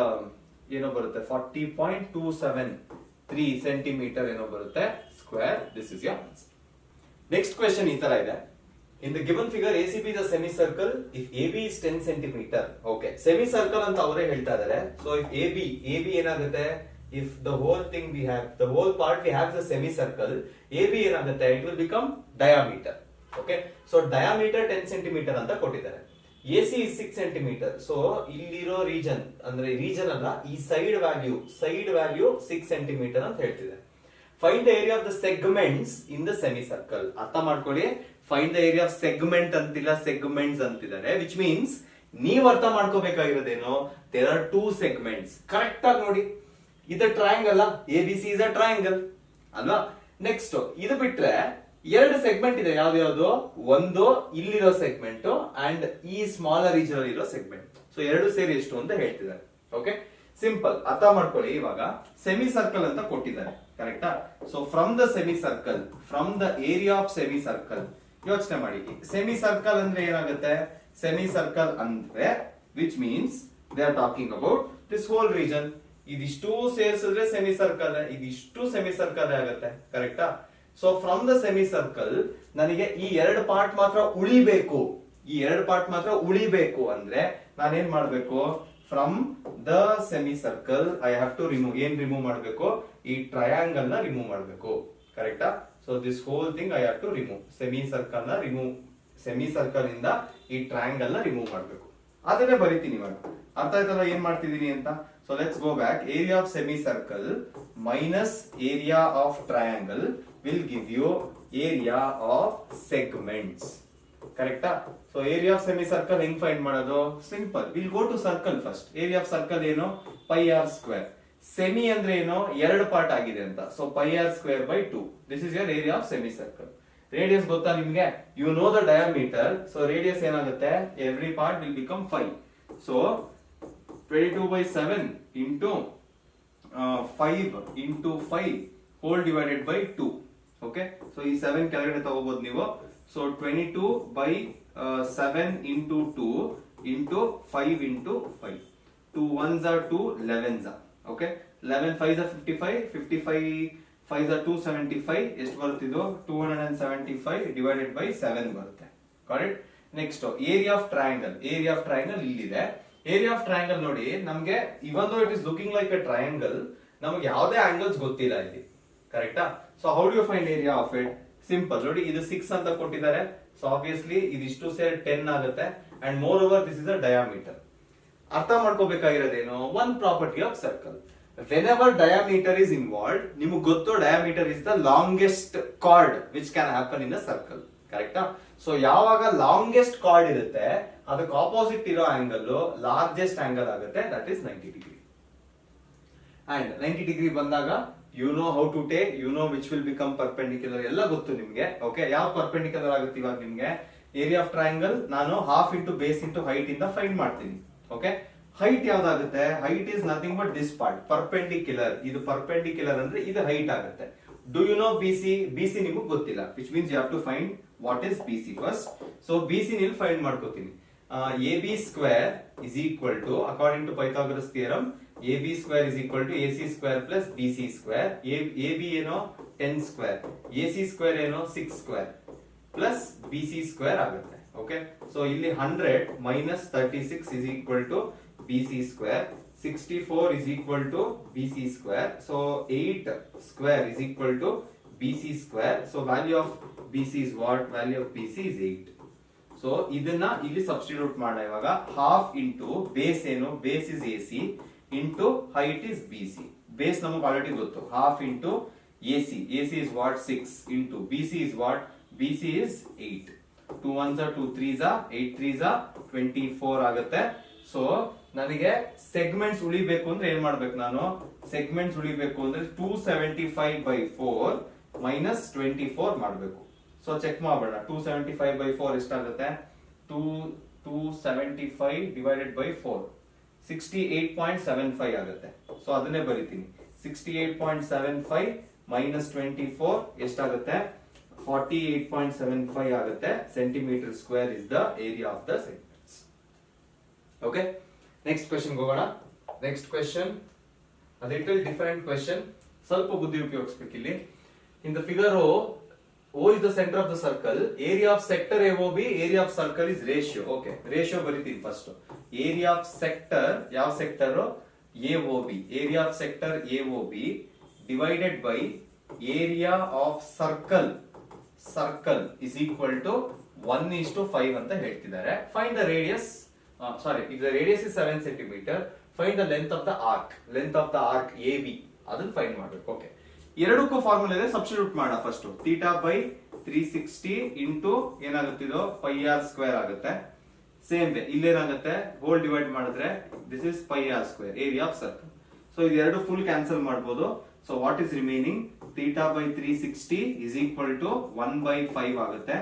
ಏನೋ ಬರುತ್ತೆ, 40.273 centimetre ಏನೋ ಬರುತ್ತೆ square. This is your answer. Next question ಈ ತರ ಇದೆ. In the given figure, ACB is a semicircle if AB is 10 centimeter. Okay, semicircle ಅಂತ ಅವರೇ ಹೇಳ್ತಾ ಇದ್ದಾರೆ. So if AB ಏನಾಗುತ್ತೆ, if the whole thing we have, the whole part we have is a semicircle, AB ಏನಾಗುತ್ತೆ, it will become diameter. Okay, so diameter 10 centimeter ಅಂತ ಕೊಟ್ಟಿದ್ದಾರೆ. AC is 6 centimeter. So ಇಲ್ಲಿರೋ region ಅಂದ್ರೆ region ಅಲ್ಲ, ಈ side value 6 centimeter ಅಂತ ಹೇಳ್ತಿದೆ. Find the area of the segments in the semicircle. ಅರ್ಥ ಮಾಡ್ಕೊಳ್ಳಿ, find the area of segment ಅಂತಿಲ್ಲ, segments ಅಂತಿದ್ದಾರೆ, which means ನೀವು ಅರ್ಥ ಮಾಡ್ಕೋಬೇಕಾಗಿರೋದೇನು, there are 2 segments. ಕರೆಕ್ಟ್ ಆಗಿ ನೋಡಿ, ಇದು triangle, ABC is a triangle ಅಲ್ವಾ. ನೆಕ್ಸ್ಟ್ ಇದು ಬಿಟ್ರೆ 2 ಸೆಗ್ಮೆಂಟ್ ಇದೆ, ಯಾವ್ದು, ಒಂದು ಇಲ್ಲಿರೋ ಸೆಗ್ಮೆಂಟ್ ಅಂಡ್ ಈ ಸ್ಮಾಲರ್ ರೀಜನ್ ಅಲ್ಲಿ ಇರೋ ಸೆಗ್ಮೆಂಟ್. ಸೊ 2 ಸೇರಿ ಎಷ್ಟು ಅಂತ ಹೇಳ್ತಿದ್ದಾರೆ. ಓಕೆ, ಸಿಂಪಲ್ ಅರ್ಥ ಮಾಡ್ಕೊಳ್ಳಿ. ಇವಾಗ ಸೆಮಿ ಸರ್ಕಲ್ ಅಂತ ಕೊಟ್ಟಿದ್ದಾರೆ, ಕರೆಕ್ಟಾ. So from the semi circle, from the area of semi circle ಯೋಚನೆ ಮಾಡಿ. ಸೆಮಿ ಸರ್ಕಲ್ ಅಂದ್ರೆ ಏನಾಗುತ್ತೆ, ಸೆಮಿ ಸರ್ಕಲ್ ಅಂದ್ರೆ which means they are talking about this whole region. ಇದಿಷ್ಟು ಸೇರಿಸಿದ್ರೆ ಸೆಮಿ ಸರ್ಕಲ್, ಇದಿಷ್ಟು ಸೆಮಿ ಸರ್ಕಲ್ ಆಗುತ್ತೆ, ಕರೆಕ್ಟಾ. So from the semi circle ನನಗೆ ಈ 2 ಪಾರ್ಟ್ ಮಾತ್ರ ಉಳಿಬೇಕು, ಈ 2 ಪಾರ್ಟ್ ಮಾತ್ರ ಉಳಿಬೇಕು ಅಂದ್ರೆ ನಾನೇನ್ ಮಾಡ್ಬೇಕು, from the semi circle I have to remove, ಏನ್ ರಿಮೂವ್ ಮಾಡ್ಬೇಕು, ಈ ಟ್ರಯಾಂಗಲ್ ನ ರಿಮೂವ್ ಮಾಡ್ಬೇಕು, ಕರೆಕ್ಟಾ. So this whole thing I have to remove, semi circle ನ ರಿಮೂವ್, ಸೆಮಿ ಸರ್ಕಲ್ ಇಂದ ಈ ಟ್ರಯಾಂಗಲ್ ನ ರಿಮೂವ್ ಮಾಡ್ಬೇಕು. ಅದನ್ನೇ ಬರೀತೀನಿ ಇವಾಗ, ಅರ್ಥ ಆಯ್ತಲ್ಲ ಏನ್ ಮಾಡ್ತಿದೀನಿ ಅಂತ. So let's go back. Area of semi circle minus area of triangle will give you area of segments, ಕರೆಕ್ಟಾ. So area of semi circle ಹೆಂಗ್ ಫೈಂಡ್ ಮಾಡೋದು, simple, will go to circle first. Area of circle ಏನು, pi R square. Semi ಅಂದ್ರೆ ಏನು, 2 part ಆಗಿದೆ ಅಂತ, so pi R square by 2. This is your area of semi circle. Radius ಗೊತ್ತಾ ನಿಮ್ಗೆ, you know the diameter. So radius ಏನಾಗುತ್ತೆ, every part will become 5. So 22/7 into 5 into 5 whole divided by 2. Okay, so ಈ 7 ಕೆಳಗಡೆ ತಗೋಬಹುದು ನೀವು. So 22/7 into 2 into 5 into 5. 2 1s are 2, 11s are. Okay, 11 5s are 55, 55 5s are 275. ಎಷ್ಟು ಬರುತ್ತಿದ್ದು, 275 divided by 7 ಬರುತ್ತೆ. Got it? Next area of triangle. Area of triangle ಇಲ್ಲಿದೆ. Area of triangle ನೋಡಿ, ನಮ್ಗೆ even though it is looking like a triangle, ನಮಗೆ ಯಾವುದೇ angles ಗೊತ್ತಿಲ್ಲ ಇಲ್ಲಿ, ಕರೆಕ್ಟಾ. So how do you find area of it, simple ನೋಡಿ, ಇದು 6 ಅಂತ ಕೊಟ್ಟಿದ್ದಾರೆ. ಸೊ ಆಬ್ವಿಯಸ್ಲಿ ಇದಿಷ್ಟು ಸೇರಿ 10 ಆಗುತ್ತೆ. And moreover this is a diameter. ಅರ್ಥ ಮಾಡ್ಕೋಬೇಕಾಗಿರೋದೇನು, one property of circle, whenever diameter is involved, ನಿಮಗೆ ಗೊತ್ತು diameter is the longest chord which can happen in a circle, ಕರೆಕ್ಟಾ. ಸೊ ಯಾವಾಗ ಲಾಂಗೆಸ್ಟ್ ಕಾರ್ಡ್ ಇರುತ್ತೆ, ಅದಕ್ಕೆ ಆಪೋಸಿಟ್ ಇರೋ ಆಂಗಲ್ ಲಾರ್ಜೆಸ್ಟ್ ಆಂಗಲ್ ಆಗುತ್ತೆ, that is 90 degree. And 90 degree ಬಂದಾಗ you know how to take, you know which will become perpendicular, ಎಲ್ಲ ಗೊತ್ತು ನಿಮ್ಗೆ. ಓಕೆ, ಯಾವ ಪರ್ಪೆಂಡಿಕ್ಯುಲರ್ ಆಗುತ್ತೆ ಇವಾಗ ನಿಮ್ಗೆ, ಏರಿಯಾ ಆಫ್ ಟ್ರಯಾಂಗಲ್ ನಾನು half into base into height ಇಂದ ಫೈಂಡ್ ಮಾಡ್ತೀನಿ. ಓಕೆ, ಹೈಟ್ ಯಾವ್ದಾಗುತ್ತೆ, height is nothing but this part, perpendicular. ಇದು ಪರ್ಪೆಂಡಿಕ್ಯುಲರ್ ಅಂದ್ರೆ ಇದು ಹೈಟ್ ಆಗುತ್ತೆ. Do you know BC, BC ನಿಮಗೆ ಗೊತ್ತಿಲ್ಲ, which means you have to find what is BC first. So BC ನೀವು ಫೈಂಡ್ ಮಾಡ್ಕೋತೀನಿ. AB square is equal to, according to Pythagoras theorem, AB square is equal to AC square plus BC square. AB ಏನೋ 10 square, AC square ಏನೋ 6 square plus BC square ಆಗುತ್ತೆ. Okay, so ಇಲ್ಲಿ 100 minus 36 is equal to BC square. 64 is equal to BC square. So 8 square is equal to BC square. So value of BC is what? Value of BC is 8. So ಇದನ್ನ ಇಲ್ಲಿ substitute ಮಾಡೋಣ. ಇವಾಗ half into base ಏನು, base is AC into height is BC. Base ನಮಗೆ already ಗೊತ್ತು, half into AC. AC is what? 6 into BC is what? BC is 8. 2 1s 2 3s 8 3s 24 ಆಗುತ್ತೆ. So ನನಗೆ segments ಉಳಿಬೇಕು ಅಂದ್ರೆ ಏನ್ ಮಾಡ್ಬೇಕು ನಾನು, ಸೆಗ್ಮೆಂಟ್ಸ್ ಉಳಿಬೇಕು ಅಂದ್ರೆ 275/4 ಮೈನಸ್ 24 ಮಾಡ್ಬೇಕು. ಸೊ ಚೆಕ್ ಮಾಡೋಣ. 275/4 ಎಷ್ಟಾಗುತ್ತೆ, 275 ಡಿವೈಡೆಡ್ ಬೈ 4 68.75 ಆಗುತ್ತೆ. ಸೊ ಅದನ್ನೇ ಬರೀತೀನಿ. 68.75 ಮೈನಸ್ 24 ಎಷ್ಟಾಗುತ್ತೆ, 48.75 ಆಗುತ್ತೆ. Centimetre square is the area of the segments. Okay, next question ಹೋಗೋಣ. Next question a little different question. ಸ್ವಲ್ಪ ಬುದ್ಧಿ ಉಪಯೋಗಿಸಬೇಕು ಇಲ್ಲಿ. In the figure O is the center of the circle. Area of sector AOB, area of circle is ratio. Okay, ratio ಬರೀತೀನಿ first. Area of sector, ಯಾವ sector, AOB. Area of sector AOB divided by area of circle. Circle is equal to 1:5 ಅಂತ ಹೇಳ್ತಿದ್ದಾರೆ. Find the radius. Sorry, if the radius is 7 centimeter, find the length of the arc. Length of the arc AB. ಅದನ್ನ find ಮಾಡಬೇಕು. Okay, ಎರಡಕ್ಕೂ formula ಇದೆ, substitute ಮಾಡೋಣ first. Theta by 360 into ಏನಾಗುತ್ತಿದೋ pi R square ಆಗುತ್ತೆ. Same way ಇಲ್ಲೇನಾಗುತ್ತೆ, whole divide ಮಾಡಿದ್ರೆ this is pi R square, area of circle. So ಇದೆರಡು ಫುಲ್ ಕ್ಯಾನ್ಸಲ್ ಮಾಡಬಹುದು. So what is remaining, theta by 360 is equal to 1/5 ಆಗುತ್ತೆ.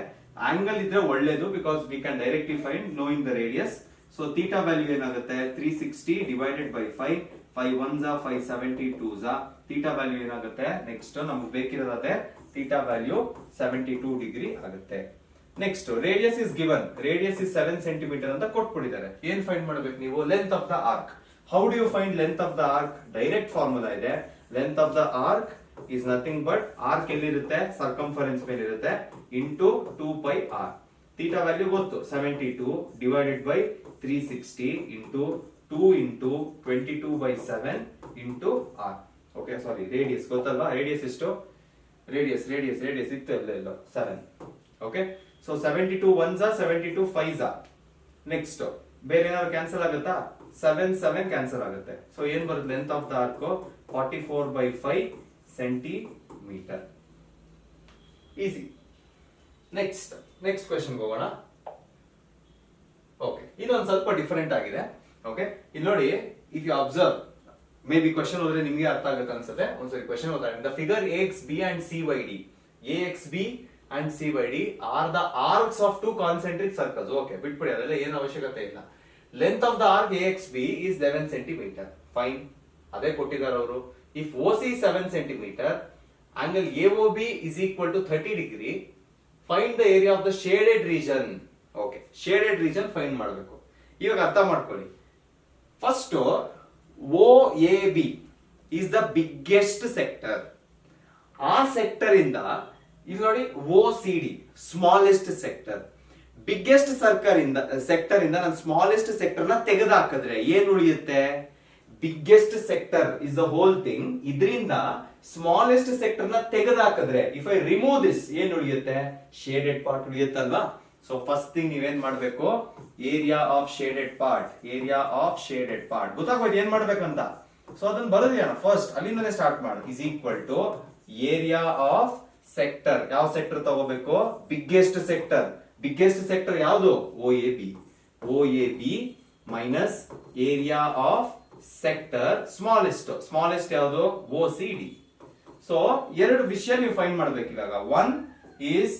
Angle ಇದ್ರೆ ಒಳ್ಳೇದು, because we can directly find knowing the radius. So theta value ಏನಾಗುತ್ತೆ, 360 divided by 5, 5 1s 5 72s. Theta value ಏನಾಗುತ್ತೆ, next ನಮ್ಗೆ ಬೇಕಿರೋದೇ theta value 72 degree ಆಗುತ್ತೆ. Next radius is given, radius is 7 centimetre ಅಂತ ಕೊಟ್ಬಿಟ್ಟಿದ್ದಾರೆ. ಏನ್ ಫೈಂಡ್ ಮಾಡಬೇಕು ನೀವು, length of the arc. How do you find length of the arc, direct formula ಇದೆ. Length of the arc is nothing but arc ಎಲ್ಲಿರುತ್ತೆ, circumference ಮೇಲೆ ಇರುತ್ತೆ, into 2 πr. Theta value ಗೊತ್ತು, 72 divided by 360 into 2 into 22/7 into r. Okay, sorry, radius ಗೊತ್ತಲ್ವಾ, radius ಎಷ್ಟು, radius ಇತ್ತು ಎಲ್ಲೆಲ್ಲೋ 7. Okay, so 72 1s 72 5s. Next ಬೇರೆ ಏನಾದ್ರು ಕ್ಯಾನ್ಸಲ್ ಆಗುತ್ತಾ, 7 7 ಕ್ಯಾನ್ಸಲ್ ಆಗುತ್ತೆ. ಸೊ ಏನ್ ಬರುತ್ತೆ, length of the arc 44/5 centimetre. Easy. Next question ಹೋಗೋಣ. ಓಕೆ, ಇದೊಂದು ಸ್ವಲ್ಪ ಡಿಫರೆಂಟ್ ಆಗಿದೆ. ಓಕೆ, ಇಲ್ಲಿ ನೋಡಿ, if you observe, may be question ಓದಿದ್ರೆ ನಿಮಗೆ ಅರ್ಥ ಆಗುತ್ತೆ ಅನ್ಸುತ್ತೆ. ಒಂದ್ಸರಿ ಕ್ವೆಶ್ಚನ್ ಓದೋಣ. The figure AXB and CYD, AXB and CYD are the arcs of two concentric circles. Okay, ಬಿಟ್ಬಿಡಿ, ಅದೆಲ್ಲ ಏನು ಅವಶ್ಯಕತೆ ಇಲ್ಲ. Length of the arc AXB is 11 centimeter. Fine, ಅದೇ ಕೊಟ್ಟಿದ್ದಾರೆ ಅವರು. If OC is 7 centimeter, angle AOB is equal to 30 degree. Find the area of the shaded region. Okay, shaded region find ಮಾಡಬೇಕು. ಇವಾಗ ಅರ್ಥ ಮಾಡ್ಕೊಳ್ಳಿ. First OAB is the biggest sector. ಆ sector ಇಂದ ಇಲ್ಲಿ ನೋಡಿ OCD smallest sector. Biggest sector ಇಂದ ನಾನು ಸ್ಮಾಲೆಸ್ಟ್ ಸೆಕ್ಟರ್ ನ ತೆಗೆದು ಹಾಕಿದ್ರೆ ಏನ್ ಉಳಿಯುತ್ತೆ, biggest sector is the whole thing. ಇದರಿಂದ ಸ್ಮಾಲೆಸ್ಟ್ ಸೆಕ್ಟರ್ ನ ತೆಗೆದು ಹಾಕಿದ್ರೆ, ಇಫ್ ಐ ರಿಮೂವ್ ದಿಸ್, ಏನ್ ಉಳಿಯುತ್ತೆ, ಶೇಡೆಡ್ ಪಾರ್ಟ್ ಉಳಿಯುತ್ತಲ್ವಾ. ಸೊ ಫಸ್ಟ್ ಥಿಂಗ್ ನೀವೇನ್ ಮಾಡ್ಬೇಕು, area of shaded part, area of shaded part ಗೊತ್ತಾಗೋದು ಏನ್ ಮಾಡ್ಬೇಕಂತ. ಸೊ ಅದನ್ನ ಬರೋದೇನ ಫಸ್ಟ್ ಅಲ್ಲಿಂದನೇ ಸ್ಟಾರ್ಟ್ ಮಾಡಿ. Is equal to area of sector. ಯಾವ ಸೆಕ್ಟರ್ ತಗೋಬೇಕು, ಬಿಗ್ಗೆಸ್ಟ್ ಸೆಕ್ಟರ್. ಬಿಗ್ಗೆಸ್ಟ್ ಸೆಕ್ಟರ್ ಯಾವುದು, OAB. OAB minus area of sector smallest ಯಾವುದು, OCD. ಸೊ ಎರಡು ವಿಷಯ ನೀವು ಫೈಂಡ್ ಮಾಡ್ಬೇಕು ಇವಾಗ. One is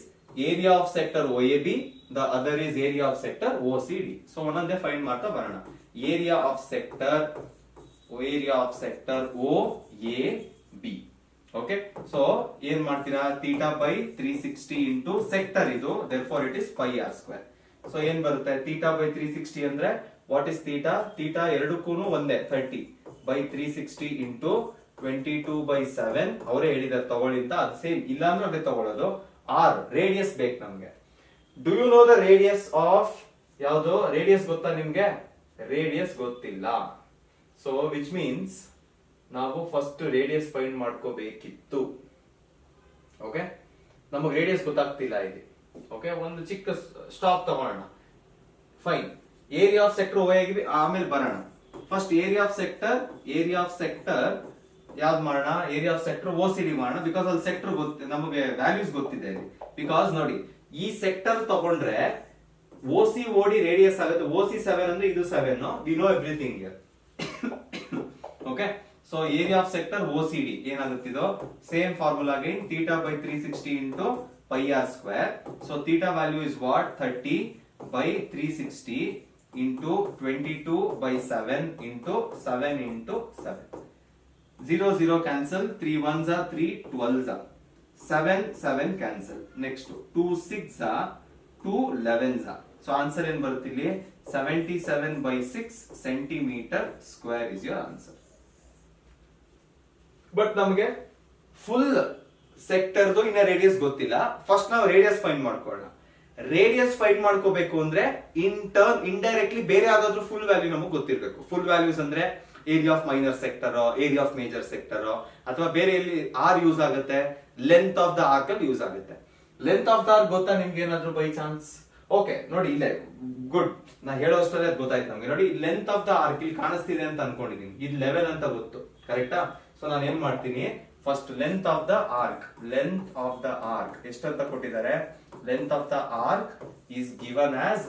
area of sector OAB, the other is area of sector OCD. So ಒಂದೊಂದೇ ಫೈಂಡ್ ಮಾಡ್ತಾ ಬರೋಣ. Area of sector OAB. Okay, so ಏನ್ ಮಾಡ್ತೀರಾ, ಥೀಟಾ ಬೈ 360 ಇಂಟು ಸೆಕ್ಟರ್ ಇದು, therefore it is pi r square. So ಏನ್ ಬರುತ್ತೆ, theta by 360 ಅಂದ್ರೆ what is theta, theta ಎರಡಕ್ಕೂ ಒಂದೇ 30 ಬೈ 360 ಇಂಟು 22/7. ಅವರೇ ಹೇಳಿದಾರೆ ತಗೊಳ್ಳಿ ಅಂತ, ಅದು ಸೇಮ್, ಇಲ್ಲ ಅಂದ್ರೆ ಅದೇ ತಗೊಳ್ಳೋದು. ಆರ್ ರೇಡಿಯಸ್ ಬೇಕು ನಮ್ಗೆ. Do you know the radius of ಯಾವುದು, ರೇಡಿಯಸ್ ಗೊತ್ತಾ ನಿಮ್ಗೆ, ರೇಡಿಯಸ್ ಗೊತ್ತಿಲ್ಲ. ಸೊ ವಿಚ್ ಮೀನ್ಸ್ ನಾವು ಫಸ್ಟ್ ರೇಡಿಯಸ್ ಫೈಂಡ್ ಮಾಡ್ಕೋಬೇಕಿತ್ತು. ಓಕೆ, ನಮಗೆ ರೇಡಿಯಸ್ ಗೊತ್ತಾಗ್ತಿಲ್ಲ ಇಲ್ಲಿ. ಓಕೆ, ಒಂದು ಚಿಕ್ಕ ಸ್ಟಾಪ್ ತಗೋಣ. Fine, area of sector OAB ಆಮೇಲೆ ಬರೋಣ. ಫಸ್ಟ್ ಏರಿಯಾ ಆಫ್ ಸೆಕ್ಟರ್ ಯಾವ್ದು ಮಾಡೋಣ, ಏರಿಯಾ ಆಫ್ ಸೆಕ್ಟರ್ OCD ಮಾಡೋಣ. ಬಿಕಾಸ್ ಅಲ್ಲಿ ಸೆಕ್ಟರ್ ನಮಗೆ ವ್ಯಾಲ್ಯೂಸ್ ಗೊತ್ತಿದೆ. ಬಿಕಾಸ್ ನೋಡಿ, ಈ ಸೆಕ್ಟರ್ ತಗೊಂಡ್ರೆ ಓಸಿ ಓಡಿ ರೇಡಿಯಸ್ ಆಗುತ್ತೆ. ಓಸಿ 7 ಅಂದ್ರೆ ಇದು 7, we know everything here. Okay, so area of sector OCD ಏನಾಗುತ್ತೆ ಇದು same formula again theta by 360 into pi R square. So theta value is what 30 by 360 into 22 by 7 into 7 into 7. 0 0 cancel, 3 1s are 3 12s are 7 7 cancel. Next 2 6s are 2 11s are. So answer ಏನು ಬರುತ್ತೆ ಇಲ್ಲಿ 77 by 6 centimeter square is your answer. But ನಮಗೆ full ಸೆಕ್ಟರ್ದು ಇನ್ನ radius ಗೊತ್ತಿಲ್ಲ. First ನಾವು radius find ಮಾಡ್ಕೊಳ್ಳೋಣ. Radius find ಮಾಡ್ಕೋಬೇಕು ಅಂದ್ರೆ ಇಂಡೈರೆಕ್ಟ್ಲಿ ಬೇರೆ ಯಾವ್ದಾದ್ರು ಫುಲ್ ವ್ಯಾಲ್ಯೂ ನಮಗೆ ಗೊತ್ತಿರಬೇಕು. ಫುಲ್ ವ್ಯಾಲ್ಯೂಸ್ ಅಂದ್ರೆ area of minor sector, area of major sector, ಅಥವಾ ಬೇರೆ ಎಲ್ಲಿ ಆರ್ ಯೂಸ್ ಆಗುತ್ತೆ, ಲೆಂತ್ ಆಫ್ ದ ಆರ್ಕ್ ಅಲ್ಲಿ ಯೂಸ್ ಆಗುತ್ತೆ. ಲೆಂತ್ ಆಫ್ ದ ಆರ್ಕ್ ಗೊತ್ತಾ ನಿಮ್ಗೆ ಏನಾದ್ರು ಬೈ ಚಾನ್ಸ್? ಓಕೆ ನೋಡಿ ಇಲ್ಲೇ ಗುಡ್, ನಾ ಹೇಳೋಷ್ಟಲ್ಲೇ ಅದು ಗೊತ್ತಾಯ್ತು ನಮ್ಗೆ. ನೋಡಿ ಲೆಂತ್ ಆಫ್ ದ ಆರ್ಕ್ ಇಲ್ಲಿ ಕಾಣಿಸ್ತಿದೆ ಅಂತ ಅನ್ಕೊಂಡಿದೀನಿ, ಇದು 11 ಅಂತ ಗೊತ್ತು, ಕರೆಕ್ಟಾ? ಸೊ ನಾನು ಏನ್ ಮಾಡ್ತೀನಿ, first length of the arc, length of the arc ಎಷ್ಟಂತ ಕೊಟ್ಟಿದ್ದಾರೆ? Length of the arc is given as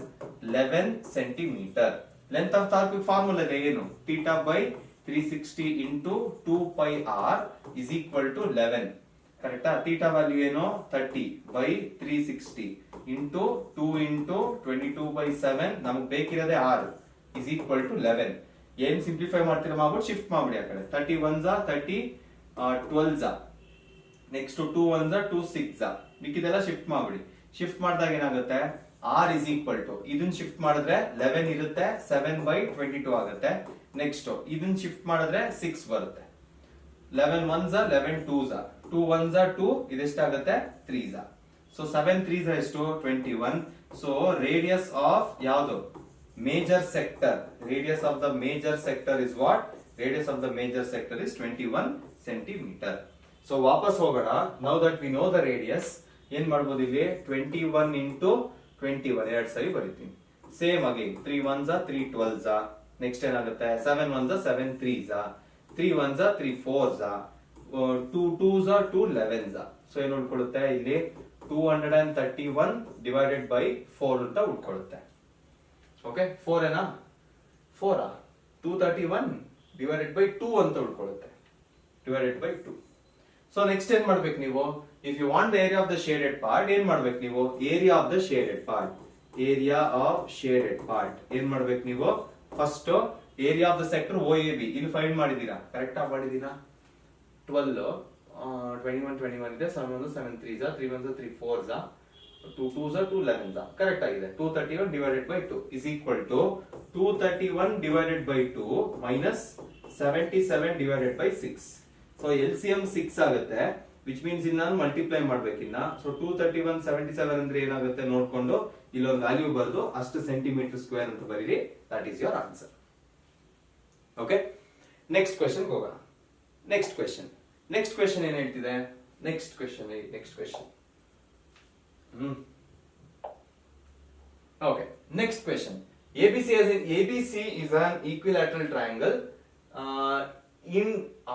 11 centimetre. Length of the arc formula ಇದೆ ಏನು? Theta by 360 into 2 pi r is equal to 11, ಕರೆಕ್ಟಾ? Theta value ಏನು 30 by 360 into 2 into 22 by 7, ನಮಗೆ ಬೇಕಿರೋದೇ R is equal to 11. ಏನ್ simplify ಮಾಡ್ತೀರಾ ಮಾಡ್ಬಿಟ್ಟು shift ಮಾಡ್ಬಿಡಿ ಆ ಕಡೆ. 31s 30 12s, next 2 1s 2 6s, ಮಿಕ್ಕಿದೆಲ್ಲ ಶಿಫ್ಟ್ ಮಾಡ್ಬಿಡಿ. ಶಿಫ್ಟ್ ಮಾಡಿದಾಗ ಏನಾಗುತ್ತೆ, ಆರ್ ಇಸ್ ಈಕ್ವಲ್ ಟು ಇದನ್ನ ಶಿಫ್ಟ್ ಮಾಡಿದ್ರೆ 11 ಇರುತ್ತೆ, 7 ಬೈ 22 ಆಗುತ್ತೆ. ನೆಕ್ಸ್ಟ್ ಇದನ್ನ ಶಿಫ್ಟ್ ಮಾಡಿದ್ರೆ 6 ಬರುತ್ತೆ. 11 1s 11 2s, 2 1s 2, ಇದೆಷ್ಟಾಗುತ್ತೆ 3s. So 7 3s ಎಷ್ಟು 21. ಸೊ ರೇಡಿಯಸ್ ಆಫ್ ಯಾವುದು major sector, radius of the major sector is what? Radius of the major sector is 21 centimetre. So ವಾಪಸ್ ಹೋಗೋಣ. Now that we know the radius, ಏನ್ ಮಾಡ್ಬೋದು ಇಲ್ಲಿ 21 into 21 ಎರಡು ಸರಿ ಬರೀತೀನಿ. Same again 3 1s 3 12s, next ಏನಾಗುತ್ತೆ 7 1s 7 3s, 3 1s 3 4s, 2 2s 2 11s. So ಏನು ಉಳ್ಕೊಳ್ಳುತ್ತೆ ಇಲ್ಲಿ 231 ಡಿವೈಡೆಡ್ ಬೈ 4 ಅಂತ ಉಳ್ಕೊಳ್ಳುತ್ತೆ. ಓಕೆ 4 ಏನಾ 4 231 ಡಿವೈಡೆಡ್ ಬೈ 2 ಅಂತ ಉಳ್ಕೊಳ್ಳುತ್ತೆ, ಡಿವೈಡೆಡ್ ಬೈ 2. ಸೊ ನೆಕ್ಸ್ಟ್ ಏನ್ ಮಾಡ್ಬೇಕು ನೀವು? If you want the area of the shaded part, ಏನ್ ಮಾಡ್ಬೇಕು ನೀವು? Area of the shaded part, area of shaded part ಏನ್ ಮಾಡ್ಬೇಕು ನೀವು? First area of the sector OAB ಇಲ್ಲಿ ಫೈಂಡ್ ಮಾಡಿದೀರಾ, ಕರೆಕ್ಟಾ ಮಾಡಿದೀರಾ? 12 21 21 ಇದೆ, 7 1s 7 3s, 3 1s 3 4s, 2 2s 2 11s, correct ಆಗಿದೆ. 231 divided by 2 is equal to 231 divided by 2 minus 77 divided by 6. So LCM 6 ಆಗುತ್ತೆ, ವಿಚ್ ಮೀನ್ಸ್ ಇನ್ನ ನಾನು ಮಲ್ಟಿಪ್ಲೈ ಮಾಡ್ಬೇಕಿನ್ನ. ಸೊ 231 77 ಅಂದ್ರೆ ಏನಾಗುತ್ತೆ ನೋಡ್ಕೊಂಡು ಇಲ್ಲೊಂದು ವ್ಯಾಲ್ಯೂ ಬರೆದು ಅಷ್ಟು ಸೆಂಟಿಮೀಟರ್ ಸ್ಕ್ವೇರ್ ಅಂತ ಬರೀರಿ. That is your answer. Okay, next question ಹೋಗೋಣ. ನೆಕ್ಸ್ಟ್ ಕ್ವೆಶ್ಚನ್ ಏನ್ ಹೇಳ್ತಿದೆ? Next question okay, next question. ABC is an equilateral triangle. In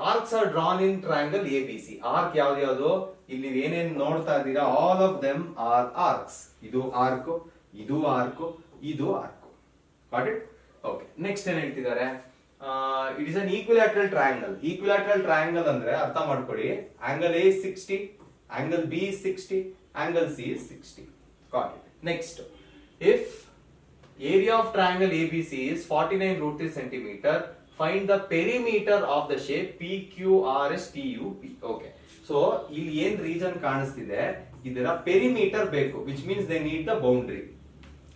arcs are drawn in triangle ABC. Arc ಯಾವ್ದು ಇಲ್ಲಿ ಏನೇನ್ ನೋಡ್ತಾ ಇದ್ದೀರಾ, all of them are arcs. ಇದು arc, ಇದು ಆರ್ಕ್, ಇದು arc. Got it? Okay, next ಏನ್ ಹೇಳ್ತಿದ್ದಾರೆ? It is an equilateral triangle. Equilateral triangle ಅಂದ್ರೆ ಅರ್ಥ ಮಾಡ್ಕೊಳ್ಳಿ, angle A is 60, angle B is 60, angle C is 60. Got it? Next, if area of triangle ABC is 49 root 3 centimeter, find the perimeter of the shape PQRS TUP. Okay, so ಇಲ್ಲಿ ಏನ್ region ಕಾಣಿಸ್ತಿದೆ ಇದರ perimeter ಬೇಕು, which means they need the boundary.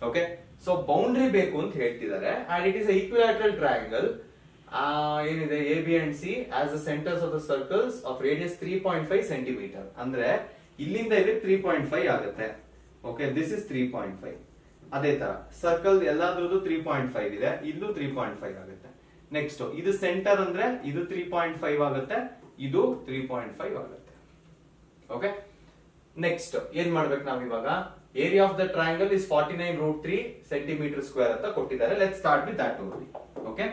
Okay, so boundary ಬೇಕು ಅಂತ ಹೇಳ್ತಿದ್ದಾರೆ. And it is a equilateral triangle. ಏನಿದೆ A, B and C as the centers of the circles of radius 3.5 centimeter. ಅಂದ್ರೆ ಇಲ್ಲಿಂದ ಇಲ್ಲಿ 3.5 ಆಗುತ್ತೆ. Okay, this is 3.5. ಅದೇ ತರ ಸರ್ಕಲ್ ಎಲ್ಲಾದ್ರದ್ದು 3.5 ಇದೆ, ಇಲ್ಲೂ 3.5 ಆಗುತ್ತೆ. ನೆಕ್ಸ್ಟ್ ಇದು ಸೆಂಟರ್ ಅಂದ್ರೆ ಇದು 3.5 ಆಗುತ್ತೆ, ಇದು 3.5 ಆಗುತ್ತೆ. ಓಕೆ, ನೆಕ್ಸ್ಟ್ ಏನ್ ಮಾಡ್ಬೇಕು ನಾವ್ ಇವಾಗ? Area of the triangle is 49 root 3 centimetre square ಅಂತ ಕೊಟ್ಟಿದ್ದಾರೆ. Let's start with that only. Okay,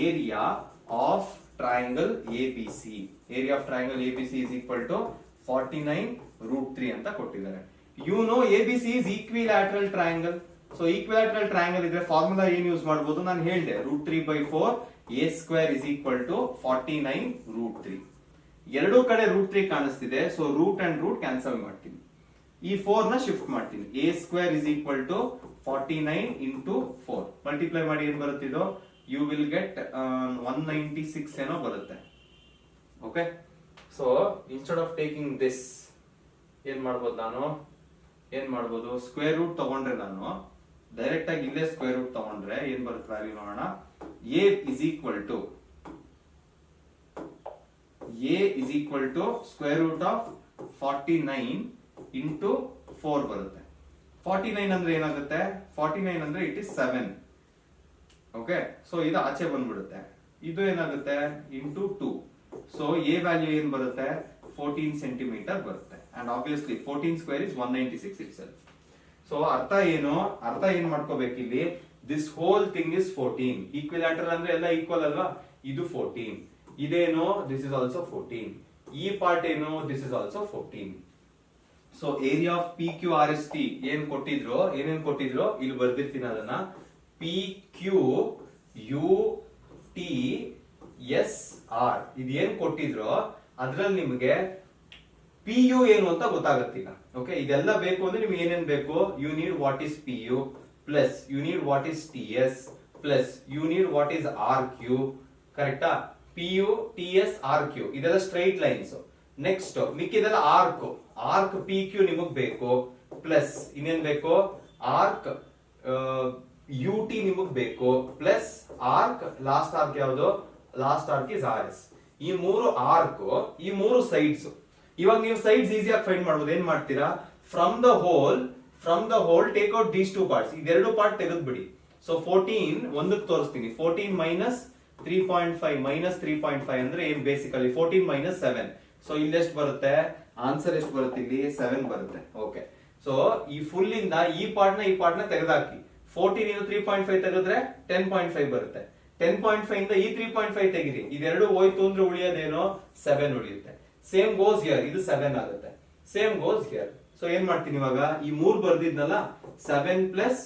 area of triangle ABC, area of triangle ABC is equal to 49 root 3 ಅಂತ ಕೊಟ್ಟಿದ್ದಾರೆ. You know ABC is equilateral triangle. So equilateral triangle ಇದ್ರೆ formula ಏನ್ use ಮಾಡಬಹುದು ನಾನು ಹೇಳಿದೆ √3/4 a square is equal to 49√3. ಎರಡೂ ಕಡೆ √3 ಕಾಣಿಸ್ತಿದೆ, so root and root cancel ಮಾಡ್ತೀನಿ, ಈ 4 ನ ಶಿಫ್ಟ್ ಮಾಡ್ತೀನಿ. a square is equal to 49 into 4 multiply ಮಾಡಿ ಏನ್ ಬರುತ್ತಿದೋ ಯು ವಿಲ್ ಗೆಟ್ 196 ಏನೋ ಬರುತ್ತೆ. Okay, so instead of taking this ಏನ್ ಮಾಡ್ಬೋದು, ಸ್ಕ್ವೇರ್ ರೂಟ್ ತಗೊಂಡ್ರೆ ನಾನು ಡೈರೆಕ್ಟ್ ಆಗಿ ಇಲ್ಲೇ ಸ್ಕ್ವೇರ್ ರೂಟ್ ತಗೊಂಡ್ರೆ ಏನ್ ಬರುತ್ತೆ ವ್ಯಾಲ್ಯೂ ನೋಡೋಣ. a is equal to square root of 49 into 4 ಬರುತ್ತೆ. 49 ಅಂದ್ರೆ ಏನಾಗುತ್ತೆ, 49 ಅಂದ್ರೆ ಇಟ್ ಇಸ್ 7. ಓಕೆ, ಸೊ ಇದು ಆಚೆ ಬಂದ್ಬಿಡುತ್ತೆ, ಇದು ಏನಾಗುತ್ತೆ ಇಂಟು 2. ಸೊ a ವ್ಯಾಲ್ಯೂ ಏನ್ ಬರುತ್ತೆ 14 ಸೆಂಟಿಮೀಟರ್ ಬರುತ್ತೆ. And obviously 14 square is 196 itself. So ಅರ್ಥ ಏನ್ ಮಾಡ್ಕೋಬೇಕು ಇಲ್ಲಿ, ದಿಸ್ ಹೋಲ್ ಥಿಂಗ್ ಇಸ್ 14. ಈಕ್ವಿಲ್ಯಾಟರಲ್ ಅಂದ್ರೆ ಎಲ್ಲ ಈಕ್ವಲ್ ಅಲ್ವಾ, ಇದು 14, ಇದೇನೋ ದಿಸ್ ಇಸ್ ಆಲ್ಸೋ 14, ಈ ಪಾರ್ಟ್ ಏನೋ this is also 14. So area of PQRST ಏನೇನ್ ಕೊಟ್ಟಿದ್ರು ಇಲ್ಲಿ ಬರ್ದಿರ್ತೀನಿ ಅದನ್ನ. PQUTSR ಇದೇನ್ ಕೊಟ್ಟಿದ್ರು ಅದ್ರಲ್ಲಿ ನಿಮಗೆ PU ಏನು ಅಂತ ಗೊತ್ತಾಗತ್ತಿಲ್ಲ. ಓಕೆ, ಇದೆಲ್ಲ ಬೇಕು ಅಂದ್ರೆ ನಿಮ್ಗೆ ಏನೇನ್ ಬೇಕು, you need what is PU plus you need what is TS plus you need what is RQ. ಕರೆಕ್ಟಾ? PU TS RQ ಇದೆಲ್ಲ ಸ್ಟ್ರೈಟ್ ಲೈನ್ಸ್. ನೆಕ್ಸ್ಟ್ ಮಿಕ್ಕಿದೆಲ್ಲ ಆರ್ಕ್ PQ ನಿಮಗ್ ಬೇಕು, ಪ್ಲಸ್ ಇನ್ನೇನ್ ಬೇಕು ಆರ್ಕ್ UT ನಿಮಗ್ ಬೇಕು, ಪ್ಲಸ್ ಆರ್ಕ್ ಲಾಸ್ಟ್ ಆರ್ಕ್ ಯಾವುದು, ಲಾಸ್ಟ್ ಆರ್ಕ್ ಇಸ್ RS. ಈ ಮೂರು ಆರ್ಕ್, ಈ ಮೂರು ಸೈಡ್ಸ್. ಇವಾಗ ನೀವು ಸೈಡ್ಸ್ ಈಸಿಯಾಗಿ ಫೈಂಡ್ ಮಾಡ್ಬೋದು. ಏನ್ ಮಾಡ್ತೀರಾ, from the whole take out these 2 parts. ಇದೆರಡು ಪಾರ್ಟ್ ತೆಗೆದ್ಬಿಡಿ. ಸೊ 14 ಒಂದಕ್ಕೆ ತೋರಿಸ್ತೀನಿ. 14 ಮೈನಸ್ 3.5 ಮೈನಸ್ 3.5 ಅಂದ್ರೆ ಏನ್ ಬೇಸಿಕಲಿ 14 ಮೈನಸ್ 7. ಸೊ ಇಲ್ಲಿ ಎಷ್ಟು ಬರುತ್ತೆ, ಆನ್ಸರ್ ಎಷ್ಟು ಬರುತ್ತೆ, ಇಲ್ಲಿ 7 ಬರುತ್ತೆ. ಓಕೆ, ಸೊ ಈ ಫುಲ್ ಇಂದ ಈ ಪಾರ್ಟ್ ನ ತೆಗೆದಾಕಿ. 14 ಇಂದ 3.5 ತೆಗೆದ್ರೆ 10.5 ಬರುತ್ತೆ. 10.5 ಇಂದ ಈ 3.5 ತೆಗಿರಿ, ಇದೆರಡು ಹೋಯ್ತು ಅಂದ್ರೆ ಉಳಿಯೋದೇನೋ 7 ಉಳಿಯುತ್ತೆ. ಸೇಮ್ ಗೋಸ್ ಹಿಯರ್, ಇದು 7 ಆಗುತ್ತೆ. Same goes here. ಸೊ ಏನ್ ಮಾಡ್ತೀನಿ ಇವಾಗ, ಈ 3 ಬರ್ದಿದ್ನಲ್ಲ 7 ಪ್ಲಸ್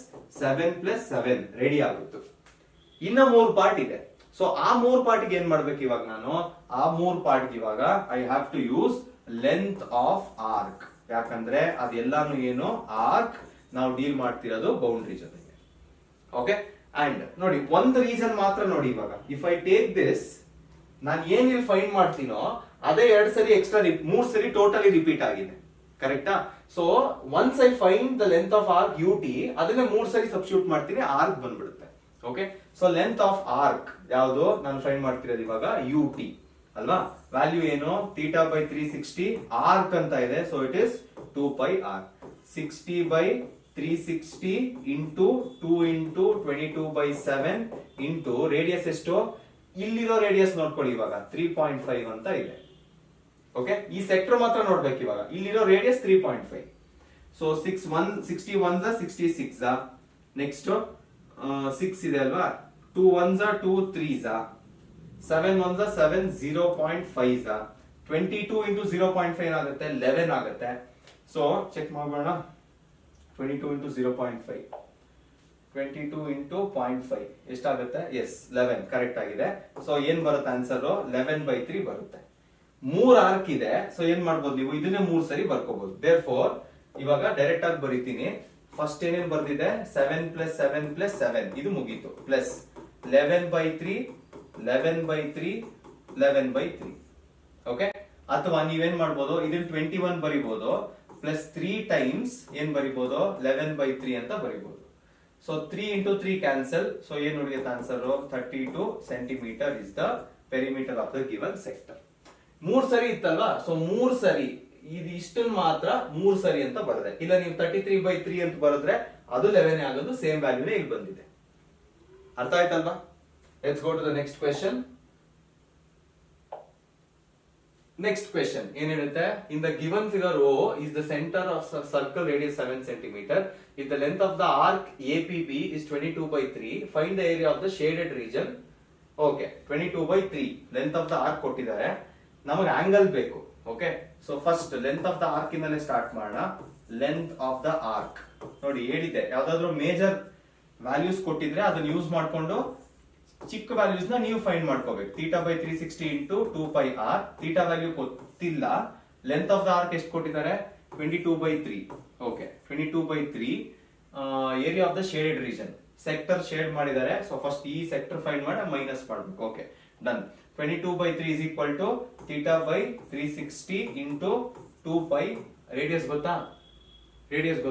7 ರೆಡಿ ಆಗುತ್ತೆ. ಇನ್ನ 3 ಪಾರ್ಟ್ ಇದೆ. ಸೊ ಆ 3 ಪಾರ್ಟ್ಗೆ ಏನ್ ಮಾಡ್ಬೇಕು ಇವಾಗ ನಾನು, ಆ 3 ಪಾರ್ಟ್ಗೆ ಇವಾಗ I have to use length of arc. ಯಾಕಂದ್ರೆ ಅದೆಲ್ಲಾನು ಏನು ಆರ್ಕ್ ನಾವು ಡೀಲ್ ಮಾಡ್ತಿರೋದು ಬೌಂಡ್ರಿ ಜೊತೆಗೆ. ಓಕೆ, ಅಂಡ್ ನೋಡಿ ಒಂದು ರೀಸನ್ ಮಾತ್ರ ನೋಡಿ. ಇವಾಗ ಇಫ್ ಐ ಟೇಕ್ ದಿಸ್, ನಾನು ಏನ್ ಇಲ್ಲಿ ಫೈಂಡ್ ಮಾಡ್ತೀನೋ ಅದೇ 2 ಸರಿ ಎಕ್ಸ್ಟ್ರಾ 3 ಸರಿ ಟೋಟಲಿ ರಿಪೀಟ್ ಆಗಿದೆ. ಕರೆಕ್ಟಾ? So once I find the length of arc UT, ಅದನ್ನ 3 ಸರಿ ಸಬ್ಸ್ಟಿಟ್ಯೂಟ್ ಮಾಡ್ತೀನಿ, ಆರ್ಕ್ ಬಂದ್ಬಿಡುತ್ತೆ. Okay, so length of arc ಯಾವುದು ನಾನು ಫೈಂಡ್ ಮಾಡ್ತಿರೋದು ಇವಾಗ UT ಅಲ್ವಾ. ವ್ಯಾಲ್ಯೂ ಏನು, θ/360 ಆರ್ಕ್ ಅಂತ ಇದೆ. So it is 2πr. 60/360 into 2 into 22/7 into radius ಎಷ್ಟು, ಇಲ್ಲಿರೋ ರೇಡಿಯಸ್ ನೋಡ್ಕೊಳ್ಳಿ ಇವಾಗ 3.5 ಅಂತ ಇದೆ. ಓಕೆ, ಈ ಸೆಕ್ಟರ್ ಮಾತ್ರ ನೋಡ್ಬೇಕು ಇವಾಗ. ಇಲ್ಲಿರೋ ರೇಡಿಯಸ್ 3.5. ಸೊ 61 66 ನೆಕ್ಸ್ಟ್ 6 ಇದೆ ಅಲ್ವಾ, 2 1s 2 3s 7 1s 7 0.5s 22 into 0.5 ಏನಾಗುತ್ತೆ 11 ಆಗುತ್ತೆ. ಸೊ ಚೆಕ್ ಮಾಡೋಣ. 22 into 0.5 22 into 0.5 ಎಷ್ಟಾಗುತ್ತೆ, ಎಸ್ 11 ಕರೆಕ್ಟ್ ಆಗಿದೆ. ಸೊ ಏನ್ ಬರುತ್ತೆ ಆನ್ಸರ್ 11/3 ಬರುತ್ತೆ. 3 ಆರ್ಕ್ ಇದೆ. ಸೊ ಏನ್ ಮಾಡ್ಬೋದು ನೀವು, ಇದನ್ನೇ 3 ಸರಿ ಬರ್ಕೋಬಹುದು. ದೇರ್ಫೋರ್ ಇವಾಗ ಡೈರೆಕ್ಟ್ ಆಗಿ ಬರೀತೀನಿ. ಫಸ್ಟ್ ಏನೇನ್ ಬರ್ದಿದೆ 7 ಪ್ಲಸ್ 7 ಪ್ಲಸ್ 7 ಇದು ಮುಗೀತು, ಪ್ಲಸ್ 11/3 11/3 11/3. ಓಕೆ, ಅಥವಾ ನೀವೇನ್ ಮಾಡ್ಬೋದು, ಇದನ್ನ 21 ಬರಿಬಹುದು, ಪ್ಲಸ್ 3 ಟೈಮ್ಸ್ ಏನ್ ಬರಿಬಹುದು 11/3 ಅಂತ ಬರಿಬಹುದು. So 3 into 3 cancel. ಸೊ ಏನ್ ಉಳಿಯುತ್ತೆ answer 32 centimetre is the perimeter of the given sector. 3 ಸರಿ ಇತ್ತಲ್ವಾ, ಸೊ 3 ಸರಿ ಇದು ಇಷ್ಟನ್ ಮಾತ್ರ 3 ಸರಿ ಅಂತ ಬರದೆ. ಇಲ್ಲ ನೀವು 33/3 ಅಂತ ಬರೆದ್ರೆ ಅದು 11 ಆಗೋದು, ಸೇಮ್ ವ್ಯಾಲ್ಯೂನೇ ಇಲ್ಲಿ ಬಂದಿದೆ. ಅರ್ಥ ಆಯ್ತಲ್ವಾ? Let's go to the next question. Next question ಏನ್ ಹೇಳುತ್ತೆ, in the given figure O is the center of circle radius 7 cm. If the length of the arc APB is 22/3, find the area of the shaded region. Okay, 22/3 length of the arc ಕೊಟ್ಟಿದ್ದಾರೆ, ನಮಗೆ angle ಬೇಕು. Okay, so first length of the arc ಇಂದಲೇ start ಮಾಡೋಣ. Length of the arc. ನೋಡಿ ಹೇಳಿದ್ದೆ, ಯಾವ್ದಾದ್ರು major values ಕೊಟ್ಟಿದ್ರೆ ಅದನ್ನ ಯೂಸ್ ಮಾಡ್ಕೊಂಡು ಚಿಕ್ಕ ವ್ಯಾಲ್ಯೂಸ್ ನ ನೀವು ಫೈಂಡ್ ಮಾಡ್ಕೋಬೇಕು. θ/360 ಇಂಟು 2πr. ಥೀಟಾ ವ್ಯಾಲ್ಯೂ ಗೊತ್ತಿಲ್ಲ, ಲೆಂತ್ ಆಫ್ ದ ಆರ್ಕ್ ಎಷ್ಟು ಕೊಟ್ಟಿದ್ದಾರೆ, 22/3. Okay, 22/3. Area of the shaded region, sector shade ಮಾಡಿದ್ದಾರೆ. ಸೊ ಫಸ್ಟ್ ಈ ಸೆಕ್ಟರ್ ಫೈಂಡ್ ಮಾಡಿ ಮೈನಸ್ ಮಾಡ್ಬೇಕು. Okay, done. 22/3 is equal to θ/360 into 2π. Radius ಗೊತ್ತಾ? ರೇಡಿಯಸ್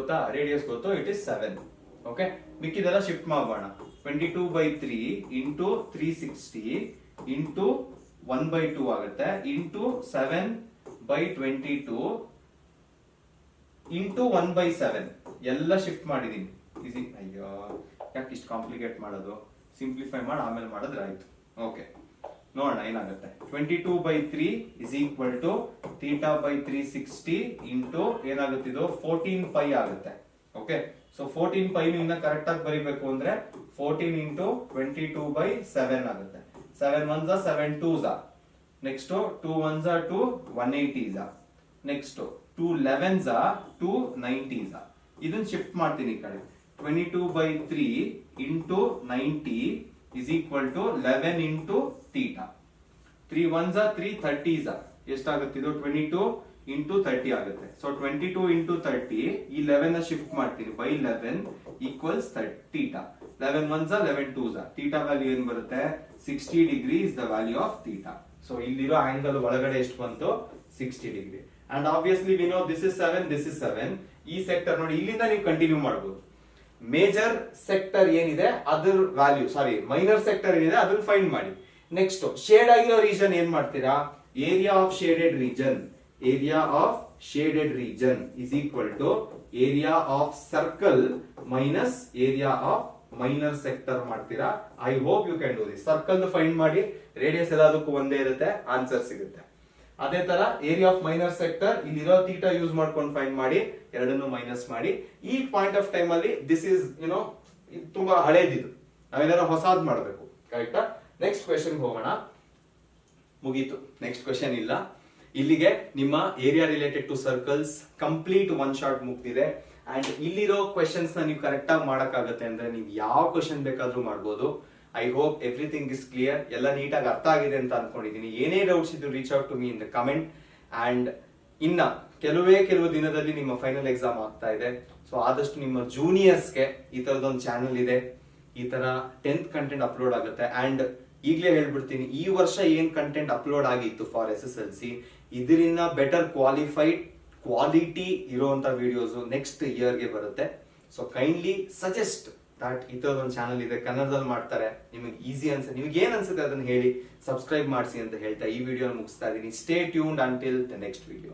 ಗೊತ್ತು, ಇಟ್ ಇಸ್ 7. ಓಕೆ, ಮಿಕ್ಕಿದೆಲ್ಲ ಶಿಫ್ಟ್ ಮಾಡೋಣ. 22/3 into 360 into 1/2 ಆಗುತ್ತೆ, into 7/22 into 1/7. ಎಲ್ಲ ಶಿಫ್ಟ್ ಮಾಡಿದೀನಿ. ಈಸಿ. ಅಯ್ಯೋ, ಯಾಕೆ ಇಷ್ಟು ಕಾಂಪ್ಲಿಕೇಟ್ ಮಾಡೋದು? ಸಿಂಪ್ಲಿಫೈ ಮಾಡಿ ಆಮೇಲೆ ಮಾಡಿದ್ರೆ ಆಯ್ತು. ಓಕೆ, ನೋಡೋಣ ಏನಾಗುತ್ತೆ. 22/3 is equal to θ/360 into ಏನಾಗುತ್ತೆ, ಇದು 14π ಆಗುತ್ತೆ. ಓಕೆ, ಸೊ 14π ಇಂದ ಕರೆಕ್ಟ್ ಆಗಿ ಬರೀಬೇಕು ಅಂದ್ರೆ 14 into 22/7 ಆಗುತ್ತೆ. 7 1s are 7 2s are. Next 2 1s are 2 180s are. Next 2 11s are 2 90s are. ಇದನ್ನ ಶಿಫ್ಟ್ ಮಾಡ್ತೀನಿ ಈ ಕಡೆ. 22/3 into 90 is equal to 11 into theta. 3 1s are 3 30s are. ಎಷ್ಟಾಗುತ್ತೆ ಇದು? 22 into 30 ಆಗುತ್ತೆ. ಸೊ 22 into 30, ಈ 11 ನ ಶಿಫ್ಟ್ ಮಾಡ್ತೀನಿ by 11 equals theta. 11 1s are 11 2s are. theta value ಏನು ಬರುತ್ತೆ? 60 degree is the value of theta. So ಇಲ್ಲಿರೋ ಆಂಗಲ್ ಒಳಗಡೆ ಎಷ್ಟು ಬಂತು? 60 degree. And obviously we know this is 7, this is 7. ಈ ಸೆಕ್ಟರ್ ನೋಡಿ, ಇಲ್ಲಿಂದ ನೀವು ಕಂಟಿನ್ಯೂ ಮಾಡಬಹುದು. ಮೇಜರ್ ಸೆಕ್ಟರ್ ಏನಿದೆ ಅದ್ರ ವ್ಯಾಲ್ಯೂ, ಮೈನರ್ ಸೆಕ್ಟರ್ ಏನಿದೆ ಅದನ್ನ ಫೈಂಡ್ ಮಾಡಿ. ನೆಕ್ಸ್ಟ್ ಶೇಡ್ ಆಗಿರೋ ರೀಜನ್ ಏನ್ ಮಾಡ್ತೀರಾ? Area of shaded region. Area of shaded region is equal to area of circle minus area of minor sector ಮಾಡ್ತೀರಾ. I hope you can do this. Circle find ಮಾಡಿ, radius ಎಲ್ಲದಕ್ಕೂ ಒಂದೇ ಇರುತ್ತೆ, answer ಸಿಗುತ್ತೆ. ಅದೇ ತರ ಏರಿಯಾ ಆಫ್ ಮೈನರ್ ಸೆಕ್ಟರ್, ಇಲ್ಲಿರೋ theta use ಮಾಡ್ಕೊಂಡು ಫೈಂಡ್ ಮಾಡಿ, ಎರಡನ್ನು ಮೈನಸ್ ಮಾಡಿ. ಈ ಪಾಯಿಂಟ್ ಆಫ್ ಟೈಮ್ ಅಲ್ಲಿ ದಿಸ್ ಇಸ್ ತುಂಬಾ ಹಳೇದಿದು, ನಾವೇನಾದ್ರು ಹೊಸಾದ್ ಮಾಡ್ಬೇಕು. ಕರೆಕ್ಟಾ? ನೆಕ್ಸ್ಟ್ ಕ್ವೆಶನ್ ಹೋಗೋಣ. ಮುಗೀತು, ನೆಕ್ಸ್ಟ್ ಕ್ವೆಶನ್ ಇಲ್ಲ. ಇಲ್ಲಿಗೆ ನಿಮ್ಮ area related to circles complete one shot ಮುಗ್ದಿದೆ. ಅಂಡ್ ಇಲ್ಲಿರೋ ಕ್ವೆಶನ್ಸ್ ನ ನೀವು ಕರೆಕ್ಟ್ ಆಗಿ ಮಾಡಕ್ಕಾಗತ್ತೆ ಅಂದ್ರೆ ನೀವು ಯಾವ ಕ್ವೆಶನ್ ಬೇಕಾದ್ರೂ ಮಾಡ್ಬೋದು. I hope everything is clear. ಎಲ್ಲ ನೀಟಾಗಿ ಅರ್ಥ ಆಗಿದೆ ಅಂತ ಅನ್ಕೊಂಡಿದ್ದೀನಿ. ಏನೇ ಡೌಟ್ಸ್ ಇದ್ದು reach out to me in the comment. And ಇನ್ನ ಕೆಲವು ದಿನದಲ್ಲಿ ನಿಮ್ಮ ಫೈನಲ್ ಎಕ್ಸಾಮ್ ಆಗ್ತಾ ಇದೆ. ಸೊ ಆದಷ್ಟು ನಿಮ್ಮ ಜೂನಿಯರ್ಸ್ಗೆ ಈ ತರದೊಂದು ಚಾನಲ್ ಇದೆ, ಈ ತರ 10th ಕಂಟೆಂಟ್ ಅಪ್ಲೋಡ್ ಆಗುತ್ತೆ. ಅಂಡ್ ಈಗಲೇ ಹೇಳ್ಬಿಡ್ತೀನಿ, ಈ ವರ್ಷ ಏನ್ ಕಂಟೆಂಟ್ ಅಪ್ಲೋಡ್ ಆಗಿತ್ತು ಫಾರ್ SSLC, ಇದರಿಂದ ಬೆಟರ್ ಕ್ವಾಲಿಟಿ ಇರುವಂತ ವಿಡಿಯೋಸ್ ನೆಕ್ಸ್ಟ್ ಇಯರ್ಗೆ ಬರುತ್ತೆ. ಸೊ ಕೈಂಡ್ಲಿ ಸಜೆಸ್ಟ್ ದಟ್ ಈ ತರದೊಂದು ಚಾನಲ್ ಇದೆ, ಕನ್ನಡದಲ್ಲಿ ಮಾಡ್ತಾರೆ, ನಿಮಗೆ ಈಸಿ ಅನ್ಸುತ್ತೆ, ನಿಮ್ಗೆ ಏನ್ ಅನ್ಸುತ್ತೆ ಅದನ್ನ ಹೇಳಿ, ಸಬ್ಸ್ಕ್ರೈಬ್ ಮಾಡಿಸಿ ಅಂತ ಹೇಳ್ತಾ ಈ ವಿಡಿಯೋ ಮುಗಿಸ್ತಾ ಇದೀನಿ. Stay tuned until the next video.